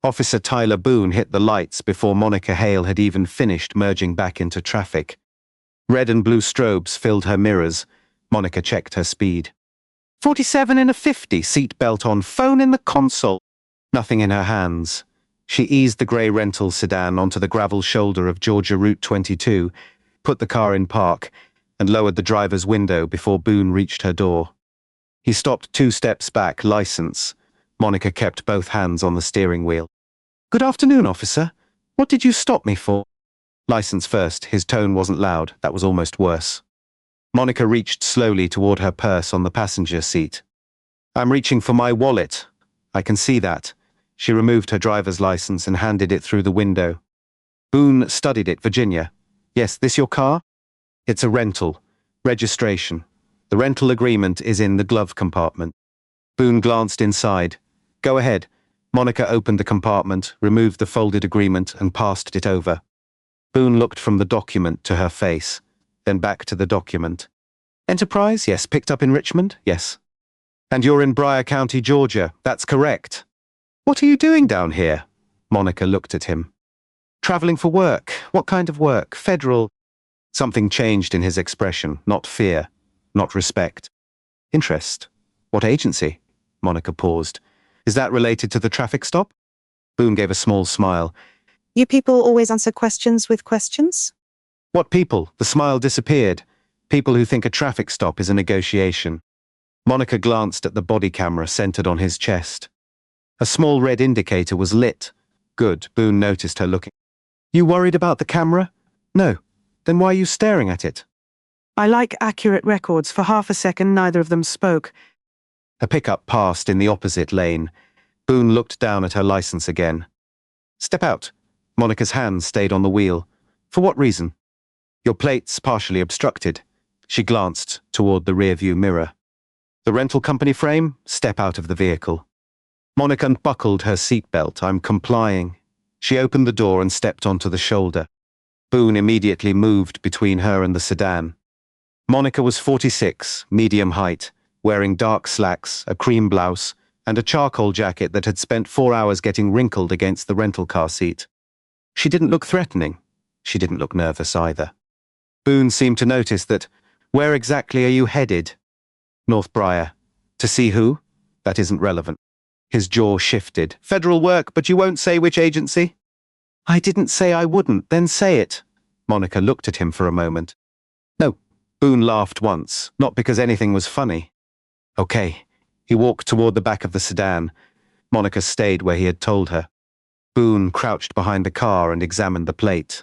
Officer Tyler Boone hit the lights before Monica Hale had even finished merging back into traffic. Red and blue strobes filled her mirrors. Monica checked her speed. 47 in a 50, seatbelt on, phone in the console. Nothing in her hands. She eased the grey rental sedan onto the gravel shoulder of Georgia Route 22, put the car in park, and lowered the driver's window before Boone reached her door. He stopped 2 steps back, license. Monica kept both hands on the steering wheel. Good afternoon, officer. What did you stop me for? License first. His tone wasn't loud. That was almost worse. Monica reached slowly toward her purse on the passenger seat. I'm reaching for my wallet. I can see that. She removed her driver's license and handed it through the window. Boone studied it. Virginia. Yes, this your car? It's a rental. Registration. The rental agreement is in the glove compartment. Boone glanced inside. Go ahead. Monica opened the compartment, removed the folded agreement, and passed it over. Boone looked from the document to her face, then back to the document. Enterprise? Yes. Picked up in Richmond? Yes. And you're in Bryan County, Georgia. That's correct. What are you doing down here? Monica looked at him. Traveling for work. What kind of work? Federal. Something changed in his expression. Not fear. Not respect. Interest. What agency? Monica paused. Is that related to the traffic stop? Boone gave a small smile. You people always answer questions with questions? What people? The smile disappeared. People who think a traffic stop is a negotiation. Monica glanced at the body camera centered on his chest. A small red indicator was lit. Good. Boone noticed her looking. You worried about the camera? No. Then why are you staring at it? I like accurate records. For half a second, neither of them spoke. A pickup passed in the opposite lane. Boone looked down at her license again. Step out. Monica's hand stayed on the wheel. For what reason? Your plate's partially obstructed. She glanced toward the rearview mirror. The rental company frame? Step out of the vehicle. Monica unbuckled her seatbelt. I'm complying. She opened the door and stepped onto the shoulder. Boone immediately moved between her and the sedan. Monica was 46, medium height, wearing dark slacks, a cream blouse, and a charcoal jacket that had spent 4 hours getting wrinkled against the rental car seat. She didn't look threatening. She didn't look nervous either. Boone seemed to notice that. Where exactly are you headed? North Briar. To see who? That isn't relevant. His jaw shifted. Federal work, but you won't say which agency? I didn't say I wouldn't, then say it. Monica looked at him for a moment. No. Boone laughed once, not because anything was funny. Okay. He walked toward the back of the sedan. Monica stayed where he had told her. Boone crouched behind the car and examined the plate.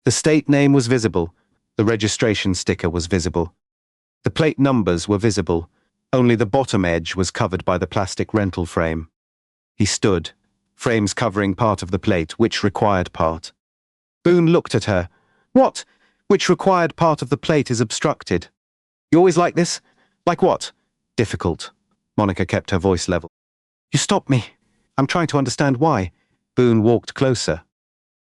The state name was visible. The registration sticker was visible. The plate numbers were visible. Only the bottom edge was covered by the plastic rental frame. He stood, frames covering part of the plate, which required part. Boone looked at her. What? Which required part of the plate is obstructed? You always like this? Like what? Difficult. Monica kept her voice level. You stopped me. I'm trying to understand why. Boone walked closer.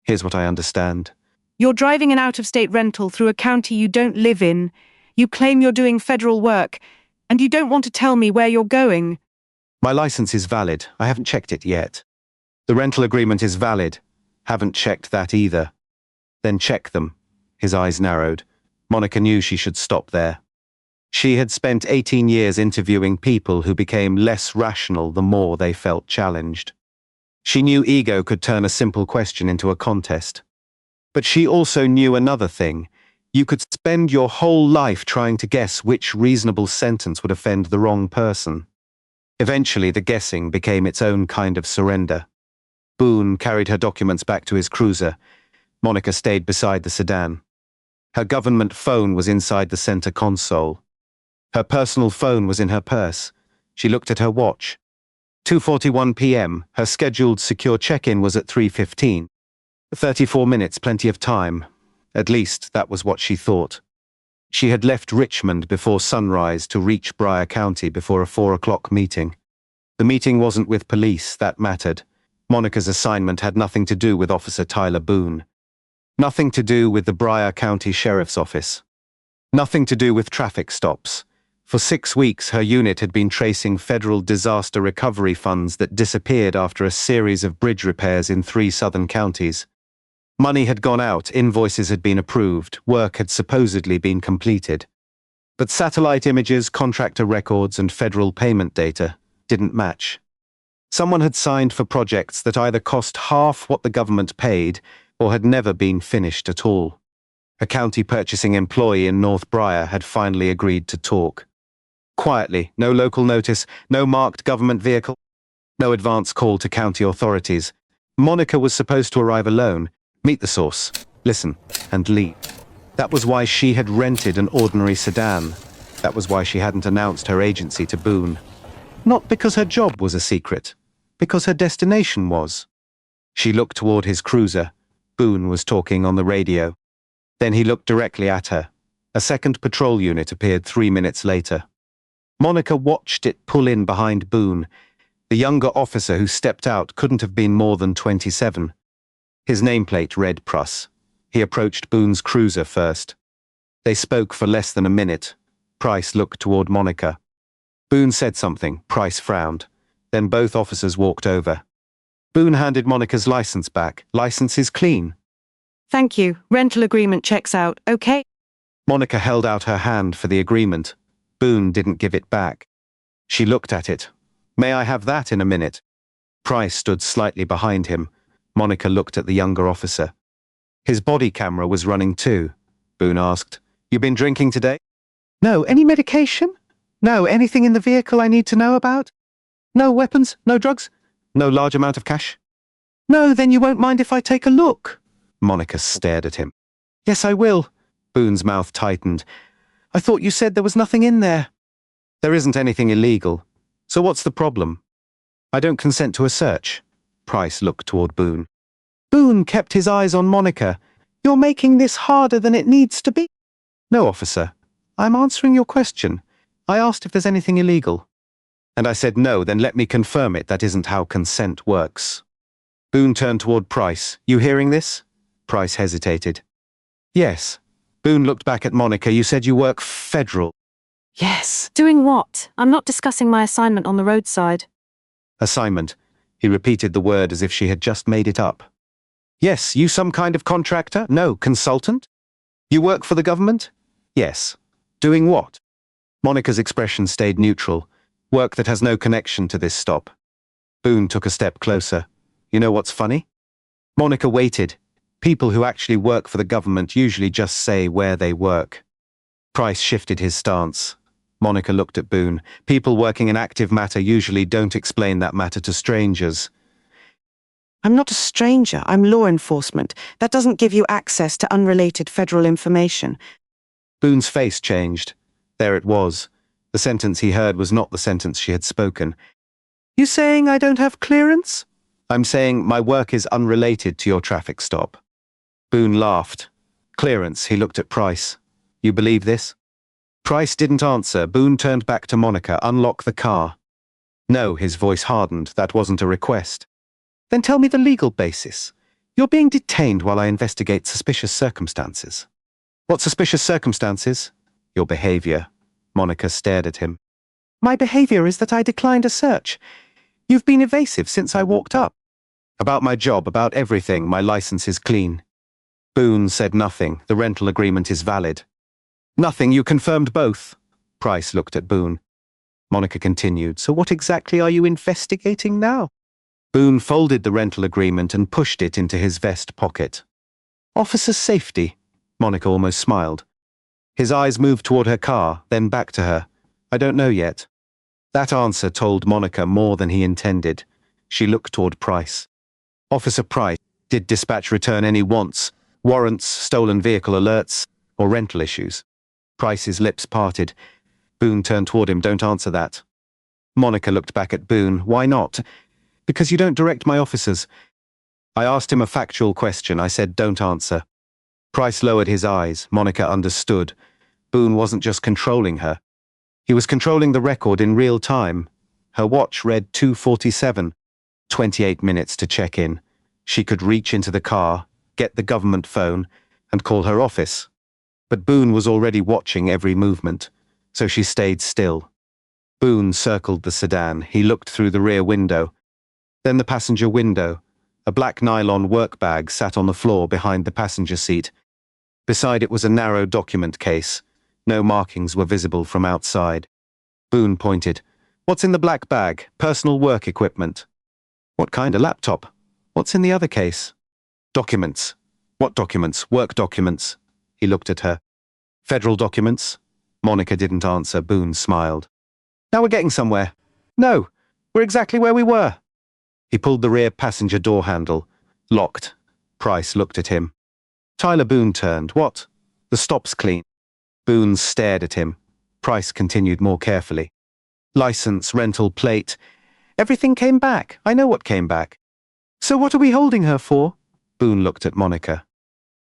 Here's what I understand. You're driving an out-of-state rental through a county you don't live in. You claim you're doing federal work, and you don't want to tell me where you're going. My license is valid. I haven't checked it yet. The rental agreement is valid. Haven't checked that either. Then check them. His eyes narrowed. Monica knew she should stop there. She had spent 18 years interviewing people who became less rational the more they felt challenged. She knew ego could turn a simple question into a contest. But she also knew another thing. You could spend your whole life trying to guess which reasonable sentence would offend the wrong person. Eventually, the guessing became its own kind of surrender. Boone carried her documents back to his cruiser. Monica stayed beside the sedan. Her government phone was inside the center console. Her personal phone was in her purse. She looked at her watch. 2:41 p.m. Her scheduled secure check-in was at 3:15. 34 minutes, plenty of time. At least, that was what she thought. She had left Richmond before sunrise to reach Bryan County before a 4 o'clock meeting. The meeting wasn't with police, that mattered. Monica's assignment had nothing to do with Officer Tyler Boone. Nothing to do with the Bryan County Sheriff's Office. Nothing to do with traffic stops. For 6 weeks, her unit had been tracing federal disaster recovery funds that disappeared after a series of bridge repairs in 3 southern counties. Money had gone out, invoices had been approved, work had supposedly been completed. But satellite images, contractor records, and federal payment data didn't match. Someone had signed for projects that either cost half what the government paid or had never been finished at all. A county purchasing employee in North Briar had finally agreed to talk. Quietly, no local notice, no marked government vehicle, no advance call to county authorities. Monica was supposed to arrive alone, meet the source, listen, and leave. That was why she had rented an ordinary sedan. That was why she hadn't announced her agency to Boone. Not because her job was a secret, because her destination was. She looked toward his cruiser. Boone was talking on the radio. Then he looked directly at her. A second patrol unit appeared 3 minutes later. Monica watched it pull in behind Boone. The younger officer who stepped out couldn't have been more than 27. His nameplate read Pruss. He approached Boone's cruiser first. They spoke for less than a minute. Price looked toward Monica. Boone said something. Price frowned. Then both officers walked over. Boone handed Monica's license back. License is clean. Thank you. Rental agreement checks out, okay? Monica held out her hand for the agreement. Boone didn't give it back. She looked at it. May I have that in a minute? Price stood slightly behind him. Monica looked at the younger officer. His body camera was running too. Boone asked, "You been drinking today?" "No. Any medication? No. Anything in the vehicle I need to know about? No weapons? No drugs? No large amount of cash?" "No. Then you won't mind if I take a look?" Monica stared at him. "Yes, I will." Boone's mouth tightened. "I thought you said there was nothing in there." "There isn't anything illegal. So what's the problem?" "I don't consent to a search." Price looked toward Boone. Boone kept his eyes on Monica. "You're making this harder than it needs to be." "No, officer. I'm answering your question. I asked if there's anything illegal. And I said no, then let me confirm it. That isn't how consent works." Boone turned toward Price. "You hearing this?" Price hesitated. "Yes." Boone looked back at Monica. "You said you work federal." Yes. Doing what? I'm not discussing my assignment on the roadside. "Assignment." He repeated the word as if she had just made it up. "Yes, you some kind of contractor? No, consultant? You work for the government?" "Yes." "Doing what?" Monica's expression stayed neutral. "Work that has no connection to this stop." Boone took a step closer. "You know what's funny?" Monica waited. People who actually work for the government usually just say where they work. Price shifted his stance. Monica looked at Boone. People working in active matter usually don't explain that matter to strangers. I'm not a stranger. I'm law enforcement. That doesn't give you access to unrelated federal information. Boone's face changed. There it was. The sentence he heard was not the sentence she had spoken. "You saying I don't have clearance?" "I'm saying my work is unrelated to your traffic stop." Boone laughed. "Clearance," he looked at Price. "You believe this?" Price didn't answer. Boone turned back to Monica. "Unlock the car." "No," his voice hardened. "That wasn't a request." "Then tell me the legal basis. You're being detained while I investigate suspicious circumstances." "What suspicious circumstances?" "Your behavior." Monica stared at him. "My behavior is that I declined a search. You've been evasive since I walked up." "About my job, about everything. My license is clean." Boone said nothing. "The rental agreement is valid." "Nothing, you confirmed both." Price looked at Boone. Monica continued, "So what exactly are you investigating now?" Boone folded the rental agreement and pushed it into his vest pocket. "Officer safety." Monica almost smiled. His eyes moved toward her car, then back to her. "I don't know yet." That answer told Monica more than he intended. She looked toward Price. "Officer Price, did dispatch return any warrants, stolen vehicle alerts, or rental issues?" Price's lips parted. Boone turned toward him. "Don't answer that." Monica looked back at Boone. "Why not?" "Because you don't direct my officers." I asked him a factual question. I said, "Don't answer." Price lowered his eyes. Monica understood. Boone wasn't just controlling her. He was controlling the record in real time. Her watch read 2:47. 28 minutes to check in. She could reach into the car, get the government phone, and call her office. But Boone was already watching every movement. so she stayed still. Boone circled the sedan. He looked through the rear window. Then the passenger window. A black nylon work bag sat on the floor behind the passenger seat. Beside it was a narrow document case. No markings were visible from outside. Boone pointed. What's in the black bag? Personal work equipment. What kind of laptop? What's in the other case? Documents. What documents? Work documents. He looked at her. Federal documents? Monica didn't answer. Boone smiled. Now we're getting somewhere. No, we're exactly where we were. He pulled the rear passenger door handle. Locked. Price looked at him. Tyler Boone turned. What? The stop's clean. Boone stared at him. Price continued more carefully. License, rental, plate. Everything came back. I know what came back. So what are we holding her for? Boone looked at Monica.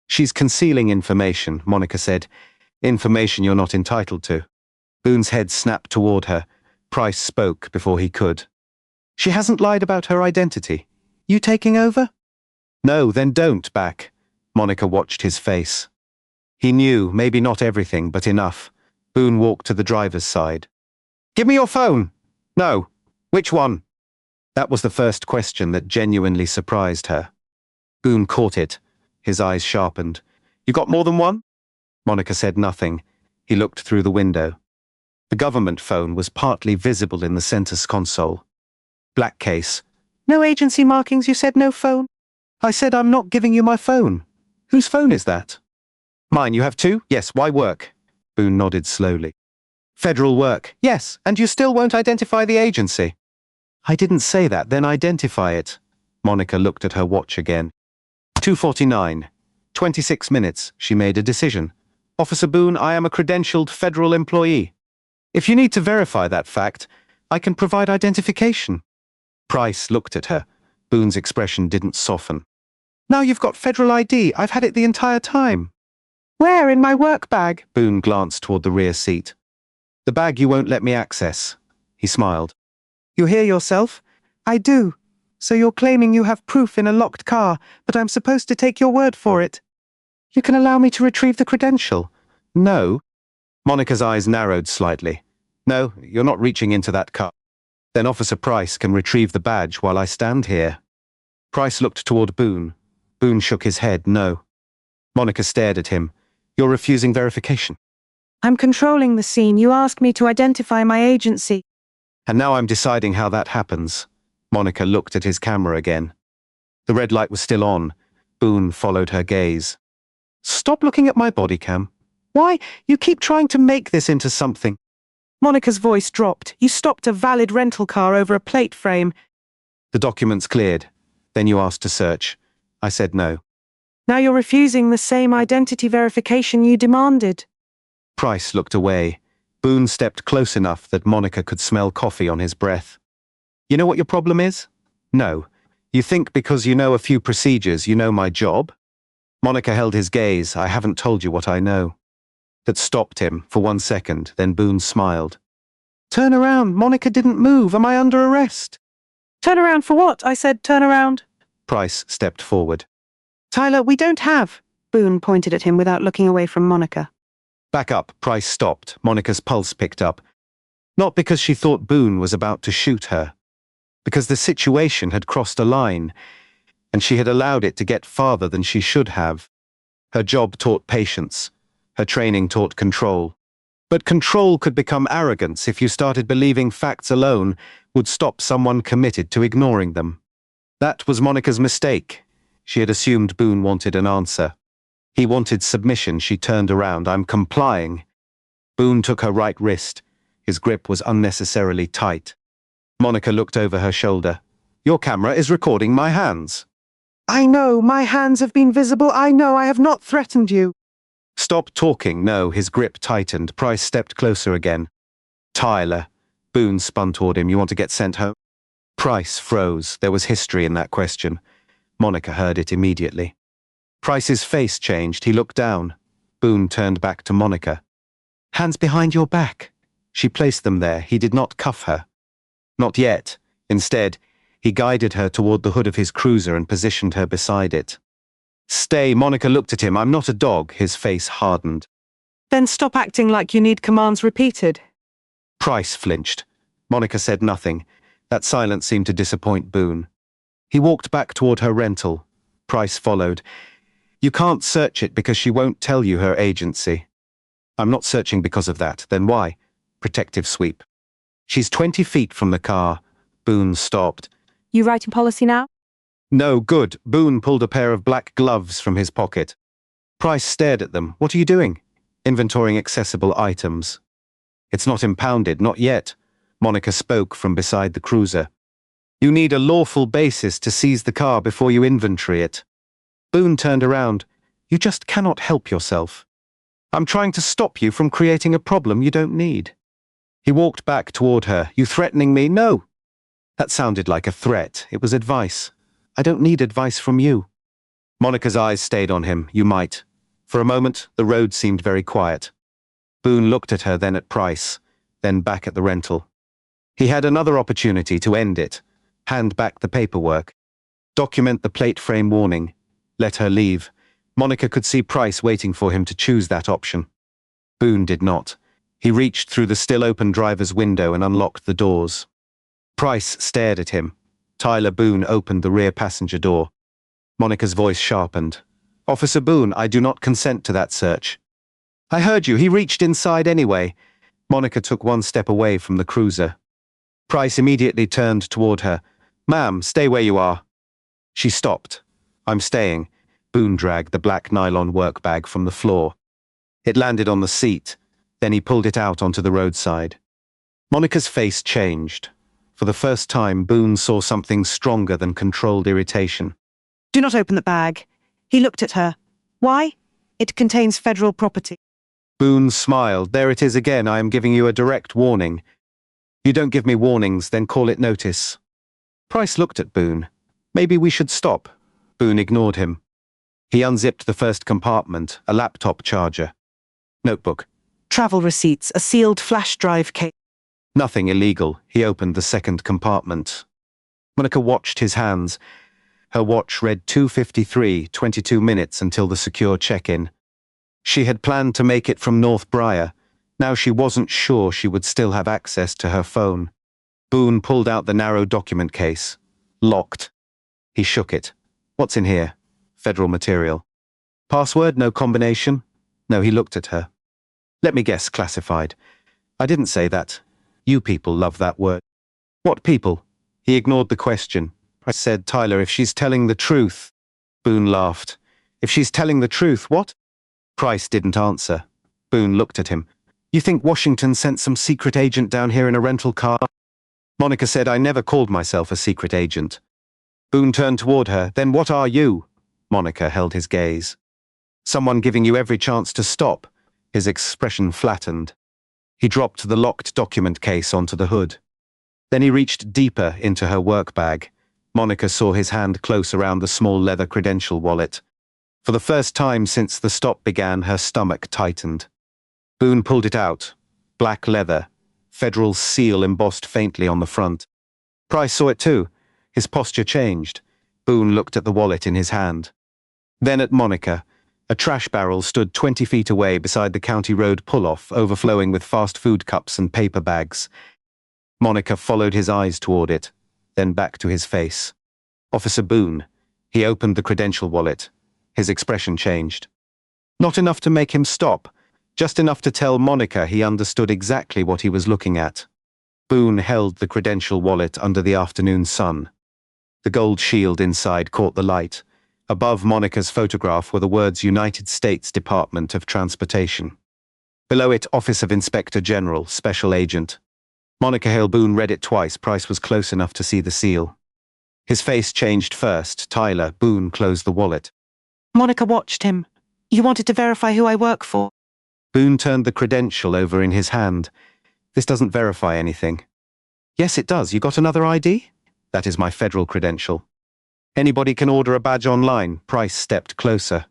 She's concealing information, Monica said. Information you're not entitled to. Boone's head snapped toward her. Price spoke before he could. She hasn't lied about her identity. You taking over? No, then don't back. Monica watched his face. He knew, maybe not everything, but enough. Boone walked to the driver's side. Give me your phone. No. Which one? That was the first question that genuinely surprised her. Boone caught it. His eyes sharpened. You got more than one? Monica said nothing. He looked through the window. The government phone was partly visible in the center's console. Black case. No agency markings, you said no phone? I said I'm not giving you my phone. Whose phone is that? Mine, you have two? Yes, why work? Boone nodded slowly. Federal work. Yes, and you still won't identify the agency. I didn't say that, then identify it. Monica looked at her watch again. 2:49. 26 minutes, she made a decision. Officer Boone, I am a credentialed federal employee. If you need to verify that fact, I can provide identification. Price looked at her. Boone's expression didn't soften. Now you've got federal ID. I've had it the entire time. Where? In my work bag? Boone glanced toward the rear seat. The bag you won't let me access. He smiled. You hear yourself? I do. So you're claiming you have proof in a locked car, but I'm supposed to take your word for it. You can allow me to retrieve the credential. No. Monica's eyes narrowed slightly. No, you're not reaching into that car. Then Officer Price can retrieve the badge while I stand here. Price looked toward Boone. Boone shook his head, no. Monica stared at him. You're refusing verification. I'm controlling the scene. You asked me to identify my agency. And now I'm deciding how that happens. Monica looked at his camera again. The red light was still on. Boone followed her gaze. Stop looking at my body cam. Why? You keep trying to make this into something. Monica's voice dropped. You stopped a valid rental car over a plate frame. The documents cleared. Then you asked to search. I said no. Now you're refusing the same identity verification you demanded. Price looked away. Boone stepped close enough that Monica could smell coffee on his breath. You know what your problem is? No. You think because you know a few procedures you know my job? Monica held his gaze. I haven't told you what I know. That stopped him for 1 second, then Boone smiled. Turn around. Monica didn't move. Am I under arrest? Turn around for what? I said turn around. Price stepped forward. Tyler, we don't have. Boone pointed at him without looking away from Monica. Back up. Price stopped. Monica's pulse picked up. Not because she thought Boone was about to shoot her. Because the situation had crossed a line, and she had allowed it to get farther than she should have. Her job taught patience. Her training taught control. But control could become arrogance if you started believing facts alone would stop someone committed to ignoring them. That was Monica's mistake. She had assumed Boone wanted an answer. He wanted submission. She turned around. I'm complying. Boone took her right wrist. His grip was unnecessarily tight. Monica looked over her shoulder. Your camera is recording my hands. I know, my hands have been visible. I know, I have not threatened you. Stop talking. No, his grip tightened. Price stepped closer again. Tyler. Boone spun toward him. You want to get sent home? Price froze. There was history in that question. Monica heard it immediately. Price's face changed. He looked down. Boone turned back to Monica. Hands behind your back. She placed them there. He did not cuff her. Not yet. Instead, he guided her toward the hood of his cruiser and positioned her beside it. Stay. Monica looked at him. I'm not a dog. His face hardened. Then stop acting like you need commands repeated. Price flinched. Monica said nothing. That silence seemed to disappoint Boone. He walked back toward her rental. Price followed. You can't search it because she won't tell you her agency. I'm not searching because of that. Then why? Protective sweep. She's 20 feet from the car. Boone stopped. You writing policy now? No, good. Boone pulled a pair of black gloves from his pocket. Price stared at them. What are you doing? Inventorying accessible items. It's not impounded, not yet. Monica spoke from beside the cruiser. You need a lawful basis to seize the car before you inventory it. Boone turned around. You just cannot help yourself. I'm trying to stop you from creating a problem you don't need. He walked back toward her. You threatening me? No. That sounded like a threat. It was advice. I don't need advice from you. Monica's eyes stayed on him. You might. For a moment, the road seemed very quiet. Boone looked at her, then at Price, then back at the rental. He had another opportunity to end it. Hand back the paperwork. Document the plate frame warning. Let her leave. Monica could see Price waiting for him to choose that option. Boone did not. He reached through the still-open driver's window and unlocked the doors. Price stared at him. Tyler Boone opened the rear passenger door. Monica's voice sharpened. Officer Boone, I do not consent to that search. I heard you. He reached inside anyway. Monica took one step away from the cruiser. Price immediately turned toward her. Ma'am, stay where you are. She stopped. I'm staying. Boone dragged the black nylon work bag from the floor. It landed on the seat. Then he pulled it out onto the roadside. Monica's face changed. For the first time, Boone saw something stronger than controlled irritation. Do not open the bag. He looked at her. Why? It contains federal property. Boone smiled. There it is again. I am giving you a direct warning. You don't give me warnings, then call it notice. Price looked at Boone. Maybe we should stop. Boone ignored him. He unzipped the first compartment, a laptop charger. Notebook. Travel receipts, a sealed flash drive case. Nothing illegal. He opened the second compartment. Monica watched his hands. Her watch read 2:53, 22 minutes until the secure check-in. She had planned to make it from North Briar. Now she wasn't sure she would still have access to her phone. Boone pulled out the narrow document case. Locked. He shook it. What's in here? Federal material. Password, no combination? No, he looked at her. Let me guess, classified. I didn't say that. You people love that word. What people? He ignored the question. I said, Tyler, if she's telling the truth. Boone laughed. If she's telling the truth, what? Price didn't answer. Boone looked at him. You think Washington sent some secret agent down here in a rental car? Monica said, I never called myself a secret agent. Boone turned toward her. Then what are you? Monica held his gaze. Someone giving you every chance to stop. His expression flattened. He dropped the locked document case onto the hood. Then he reached deeper into her work bag. Monica saw his hand close around the small leather credential wallet. For the first time since the stop began, her stomach tightened. Boone pulled it out. Black leather. Federal seal embossed faintly on the front. Price saw it too. His posture changed. Boone looked at the wallet in his hand. Then at Monica. A trash barrel stood 20 feet away beside the county road pull-off, overflowing with fast food cups and paper bags. Monica followed his eyes toward it, then back to his face. Officer Boone. He opened the credential wallet. His expression changed. Not enough to make him stop, just enough to tell Monica he understood exactly what he was looking at. Boone held the credential wallet under the afternoon sun. The gold shield inside caught the light. Above Monica's photograph were the words United States Department of Transportation. Below it, Office of Inspector General, Special Agent. Monica Hale Boone read it twice. Price was close enough to see the seal. His face changed first. Tyler Boone closed the wallet. Monica watched him. You wanted to verify who I work for? Boone turned the credential over in his hand. This doesn't verify anything. Yes, it does. You got another ID? That is my federal credential. Anybody can order a badge online. Price stepped closer.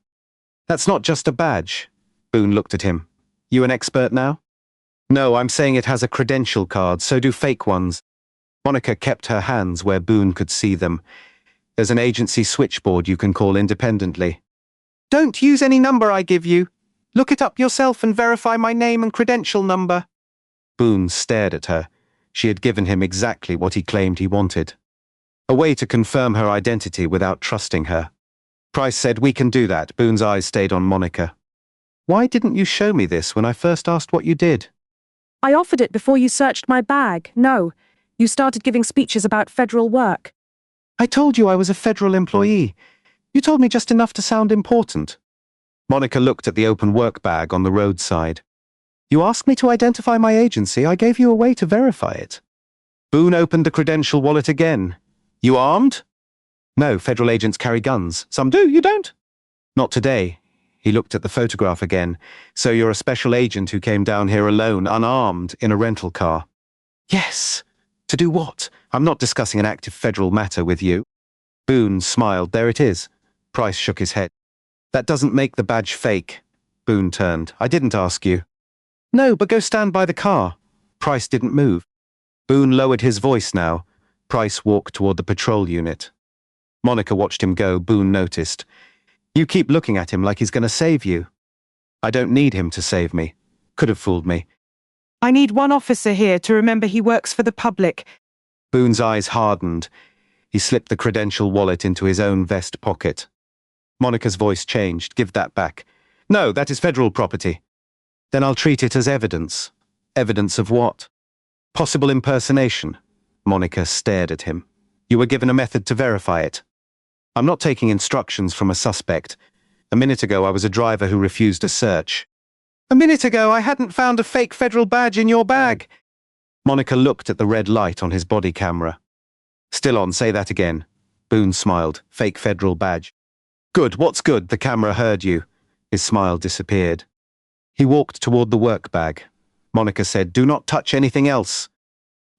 That's not just a badge. Boone looked at him. You an expert now? No, I'm saying it has a credential card, so do fake ones. Monica kept her hands where Boone could see them. There's an agency switchboard you can call independently. Don't use any number I give you. Look it up yourself and verify my name and credential number. Boone stared at her. She had given him exactly what he claimed he wanted. A way to confirm her identity without trusting her. Price said, "We can do that." Boone's eyes stayed on Monica. "Why didn't you show me this when I first asked what you did?" I offered it before you searched my bag. No, you started giving speeches about federal work. I told you I was a federal employee. You told me just enough to sound important. Monica looked at the open work bag on the roadside. You asked me to identify my agency. I gave you a way to verify it. Boone opened the credential wallet again. You armed? No, federal agents carry guns. Some do, you don't? Not today. He looked at the photograph again. So you're a special agent who came down here alone, unarmed, in a rental car. Yes. To do what? I'm not discussing an active federal matter with you. Boone smiled. There it is. Price shook his head. That doesn't make the badge fake. Boone turned. I didn't ask you. No, but go stand by the car. Price didn't move. Boone lowered his voice now. Price walked toward the patrol unit. Monica watched him go. Boone noticed. You keep looking at him like he's going to save you. I don't need him to save me. Could have fooled me. I need one officer here to remember he works for the public. Boone's eyes hardened. He slipped the credential wallet into his own vest pocket. Monica's voice changed. Give that back. No, that is federal property. Then I'll treat it as evidence. Evidence of what? Possible impersonation. Monica stared at him. You were given a method to verify it. I'm not taking instructions from a suspect. A minute ago, I was a driver who refused a search. A minute ago, I hadn't found a fake federal badge in your bag. Monica looked at the red light on his body camera. Still on, say that again. Boone smiled. Fake federal badge. Good, what's good? The camera heard you. His smile disappeared. He walked toward the work bag. Monica said, do not touch anything else.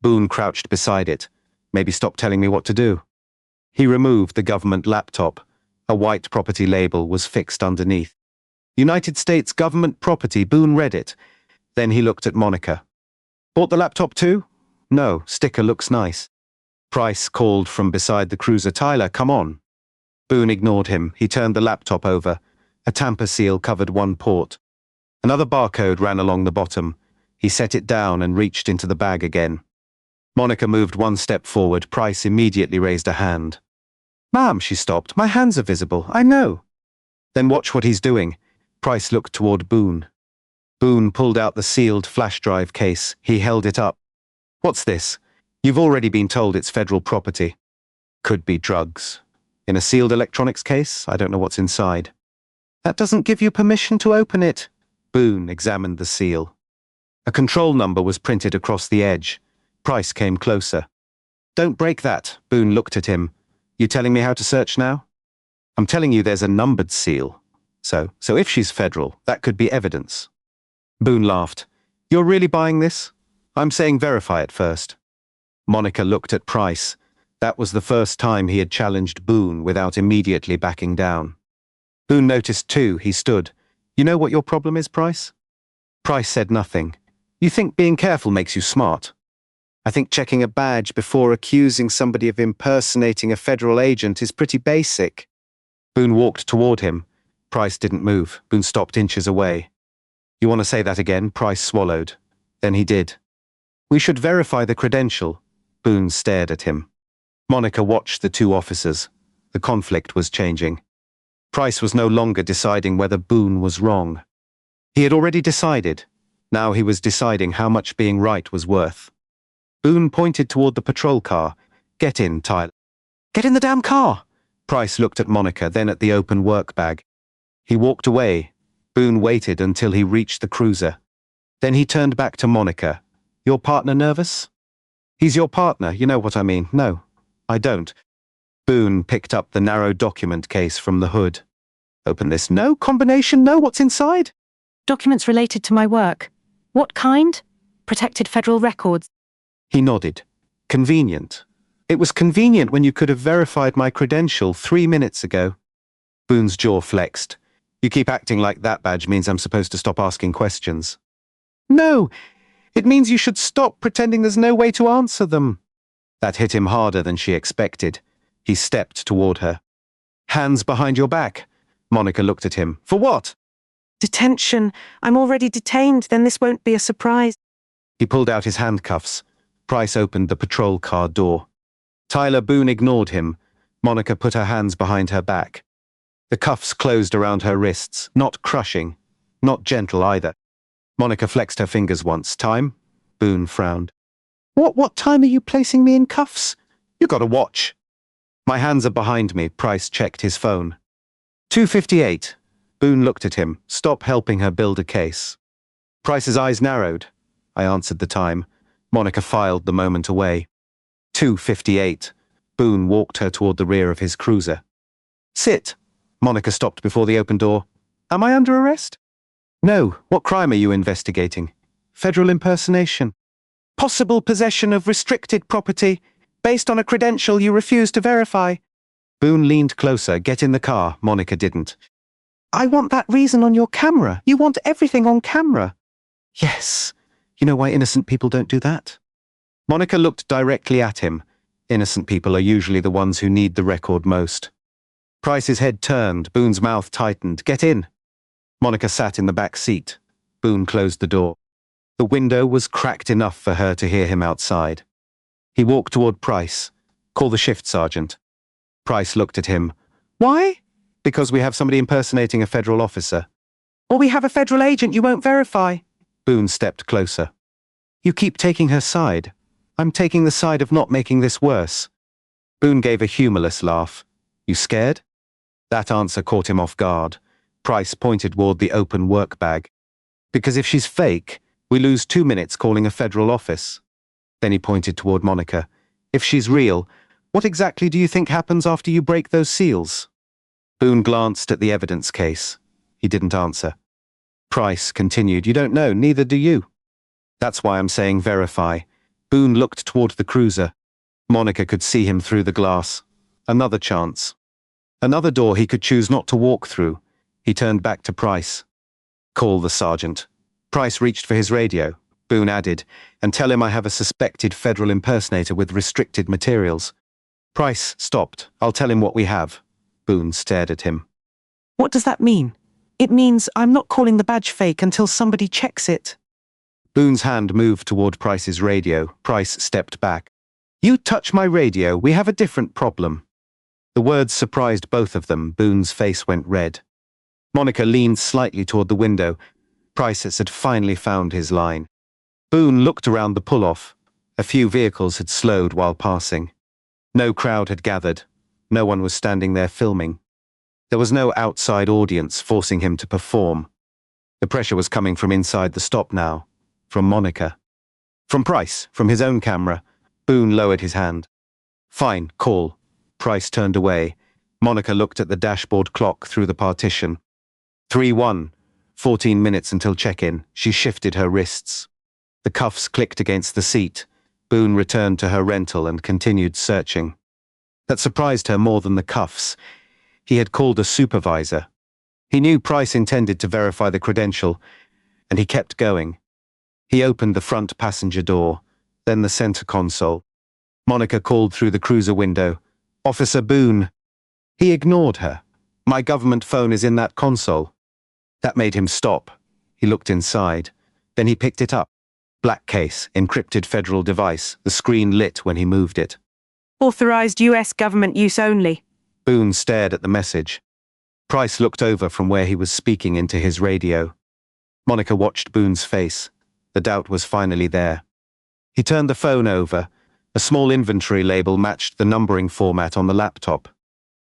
Boone crouched beside it. Maybe stop telling me what to do. He removed the government laptop. A white property label was fixed underneath. United States government property. Boone read it. Then he looked at Monica. Bought the laptop too? No, sticker looks nice. Price called from beside the cruiser. Tyler, come on. Boone ignored him. He turned the laptop over. A tamper seal covered one port. Another barcode ran along the bottom. He set it down and reached into the bag again. Monica moved one step forward. Price immediately raised a hand. Ma'am, she stopped. My hands are visible. I know. Then watch what he's doing. Price looked toward Boone. Boone pulled out the sealed flash drive case. He held it up. What's this? You've already been told it's federal property. Could be drugs. In a sealed electronics case, I don't know what's inside. That doesn't give you permission to open it. Boone examined the seal. A control number was printed across the edge. Price came closer. Don't break that. Boone looked at him. You telling me how to search now? I'm telling you there's a numbered seal. So if she's federal, that could be evidence. Boone laughed. You're really buying this? I'm saying verify it first. Monica looked at Price. That was the first time he had challenged Boone without immediately backing down. Boone noticed too. He stood. You know what your problem is, Price? Price said nothing. You think being careful makes you smart. I think checking a badge before accusing somebody of impersonating a federal agent is pretty basic. Boone walked toward him. Price didn't move. Boone stopped inches away. You want to say that again? Price swallowed. Then he did. We should verify the credential. Boone stared at him. Monica watched the two officers. The conflict was changing. Price was no longer deciding whether Boone was wrong. He had already decided. Now he was deciding how much being right was worth. Boone pointed toward the patrol car. Get in, Tyler. Get in the damn car! Price looked at Monica, then at the open work bag. He walked away. Boone waited until he reached the cruiser. Then he turned back to Monica. Your partner nervous? He's your partner, you know what I mean. No, I don't. Boone picked up the narrow document case from the hood. Open this. No combination, no, what's inside? Documents related to my work. What kind? Protected federal records. He nodded. Convenient. It was convenient when you could have verified my credential 3 minutes ago. Boone's jaw flexed. You keep acting like that badge means I'm supposed to stop asking questions. No, it means you should stop pretending there's no way to answer them. That hit him harder than she expected. He stepped toward her. Hands behind your back. Monica looked at him. For what? Detention. I'm already detained, then this won't be a surprise. He pulled out his handcuffs. Price opened the patrol car door. Tyler Boone ignored him. Monica put her hands behind her back. The cuffs closed around her wrists, not crushing, not gentle either. Monica flexed her fingers once. Time? Boone frowned. What time are you placing me in cuffs? You got a watch. My hands are behind me. Price checked his phone. 2:58. Boone looked at him. Stop helping her build a case. Price's eyes narrowed. I answered the time. Monica filed the moment away. 2:58. Boone walked her toward the rear of his cruiser. Sit. Monica stopped before the open door. Am I under arrest? No. What crime are you investigating? Federal impersonation. Possible possession of restricted property, based on a credential you refuse to verify. Boone leaned closer. Get in the car. Monica didn't. I want that reason on your camera. You want everything on camera. Yes. You know why innocent people don't do that? Monica looked directly at him. Innocent people are usually the ones who need the record most. Price's head turned. Boone's mouth tightened. Get in. Monica sat in the back seat. Boone closed the door. The window was cracked enough for her to hear him outside. He walked toward Price. Call the shift sergeant. Price looked at him. Why? Because we have somebody impersonating a federal officer. Or we have a federal agent you won't verify. Boone stepped closer. You keep taking her side. I'm taking the side of not making this worse. Boone gave a humorless laugh. You scared? That answer caught him off guard. Price pointed toward the open work bag. Because if she's fake, we lose 2 minutes calling a federal office. Then he pointed toward Monica. If she's real, what exactly do you think happens after you break those seals? Boone glanced at the evidence case. He didn't answer. Price continued. You don't know, neither do you. That's why I'm saying verify. Boone looked toward the cruiser. Monica could see him through the glass. Another chance. Another door he could choose not to walk through. He turned back to Price. Call the sergeant. Price reached for his radio. Boone added, and tell him I have a suspected federal impersonator with restricted materials. Price stopped. I'll tell him what we have. Boone stared at him. What does that mean? It means I'm not calling the badge fake until somebody checks it. Boone's hand moved toward Price's radio. Price stepped back. You touch my radio, we have a different problem. The words surprised both of them. Boone's face went red. Monica leaned slightly toward the window. Price had finally found his line. Boone looked around the pull-off. A few vehicles had slowed while passing. No crowd had gathered. No one was standing there filming. There was no outside audience forcing him to perform. The pressure was coming from inside the stop now. From Monica. From Price, from his own camera. Boone lowered his hand. Fine, call. Price turned away. Monica looked at the dashboard clock through the partition. 3:1. 14 minutes until check-in. She shifted her wrists. The cuffs clicked against the seat. Boone returned to her rental and continued searching. That surprised her more than the cuffs. He had called a supervisor. He knew Price intended to verify the credential, and he kept going. He opened the front passenger door, then the center console. Monica called through the cruiser window. Officer Boone. He ignored her. My government phone is in that console. That made him stop. He looked inside. Then he picked it up. Black case, encrypted federal device. The screen lit when he moved it. Authorized US government use only. Boone stared at the message. Price looked over from where he was speaking into his radio. Monica watched Boone's face. The doubt was finally there. He turned the phone over. A small inventory label matched the numbering format on the laptop.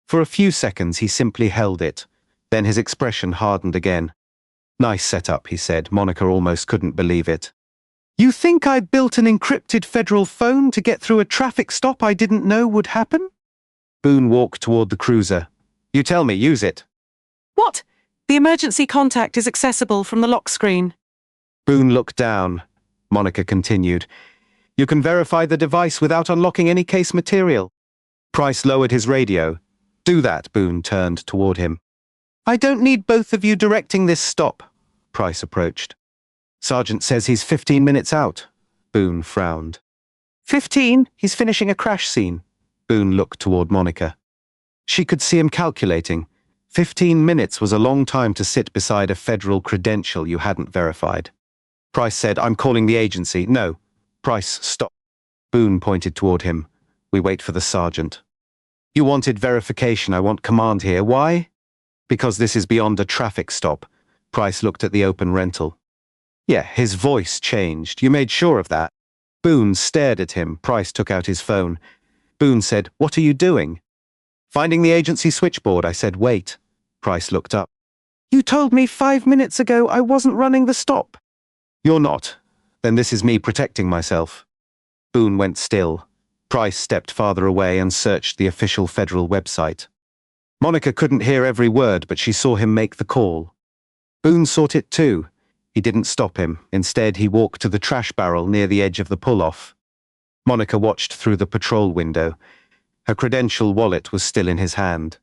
For a few seconds he simply held it. Then his expression hardened again. Nice setup, he said. Monica almost couldn't believe it. You think I built an encrypted federal phone to get through a traffic stop I didn't know would happen? Boone walked toward the cruiser. You tell me, use it. What? The emergency contact is accessible from the lock screen. Boone looked down. Monica continued. You can verify the device without unlocking any case material. Price lowered his radio. Do that, Boone turned toward him. I don't need both of you directing this stop. Price approached. Sergeant says he's 15 minutes out. Boone frowned. 15? He's finishing a crash scene. Boone looked toward Monica. She could see him calculating. 15 minutes was a long time to sit beside a federal credential you hadn't verified. Price said, "I'm calling the agency." "No." Price, stop. Boone pointed toward him. "We wait for the sergeant." "You wanted verification. I want command here. Why?" "Because this is beyond a traffic stop." Price looked at the open rental. "Yeah," his voice changed. "You made sure of that?" Boone stared at him. Price took out his phone. Boone said, "What are you doing?" "Finding the agency switchboard." I said, "Wait." Price looked up. "You told me 5 minutes ago I wasn't running the stop." "You're not. Then this is me protecting myself." Boone went still. Price stepped farther away and searched the official federal website. Monica couldn't hear every word, but she saw him make the call. Boone sought it too. He didn't stop him. Instead, he walked to the trash barrel near the edge of the pull-off. Monica watched through the patrol window. Her credential wallet was still in his hand.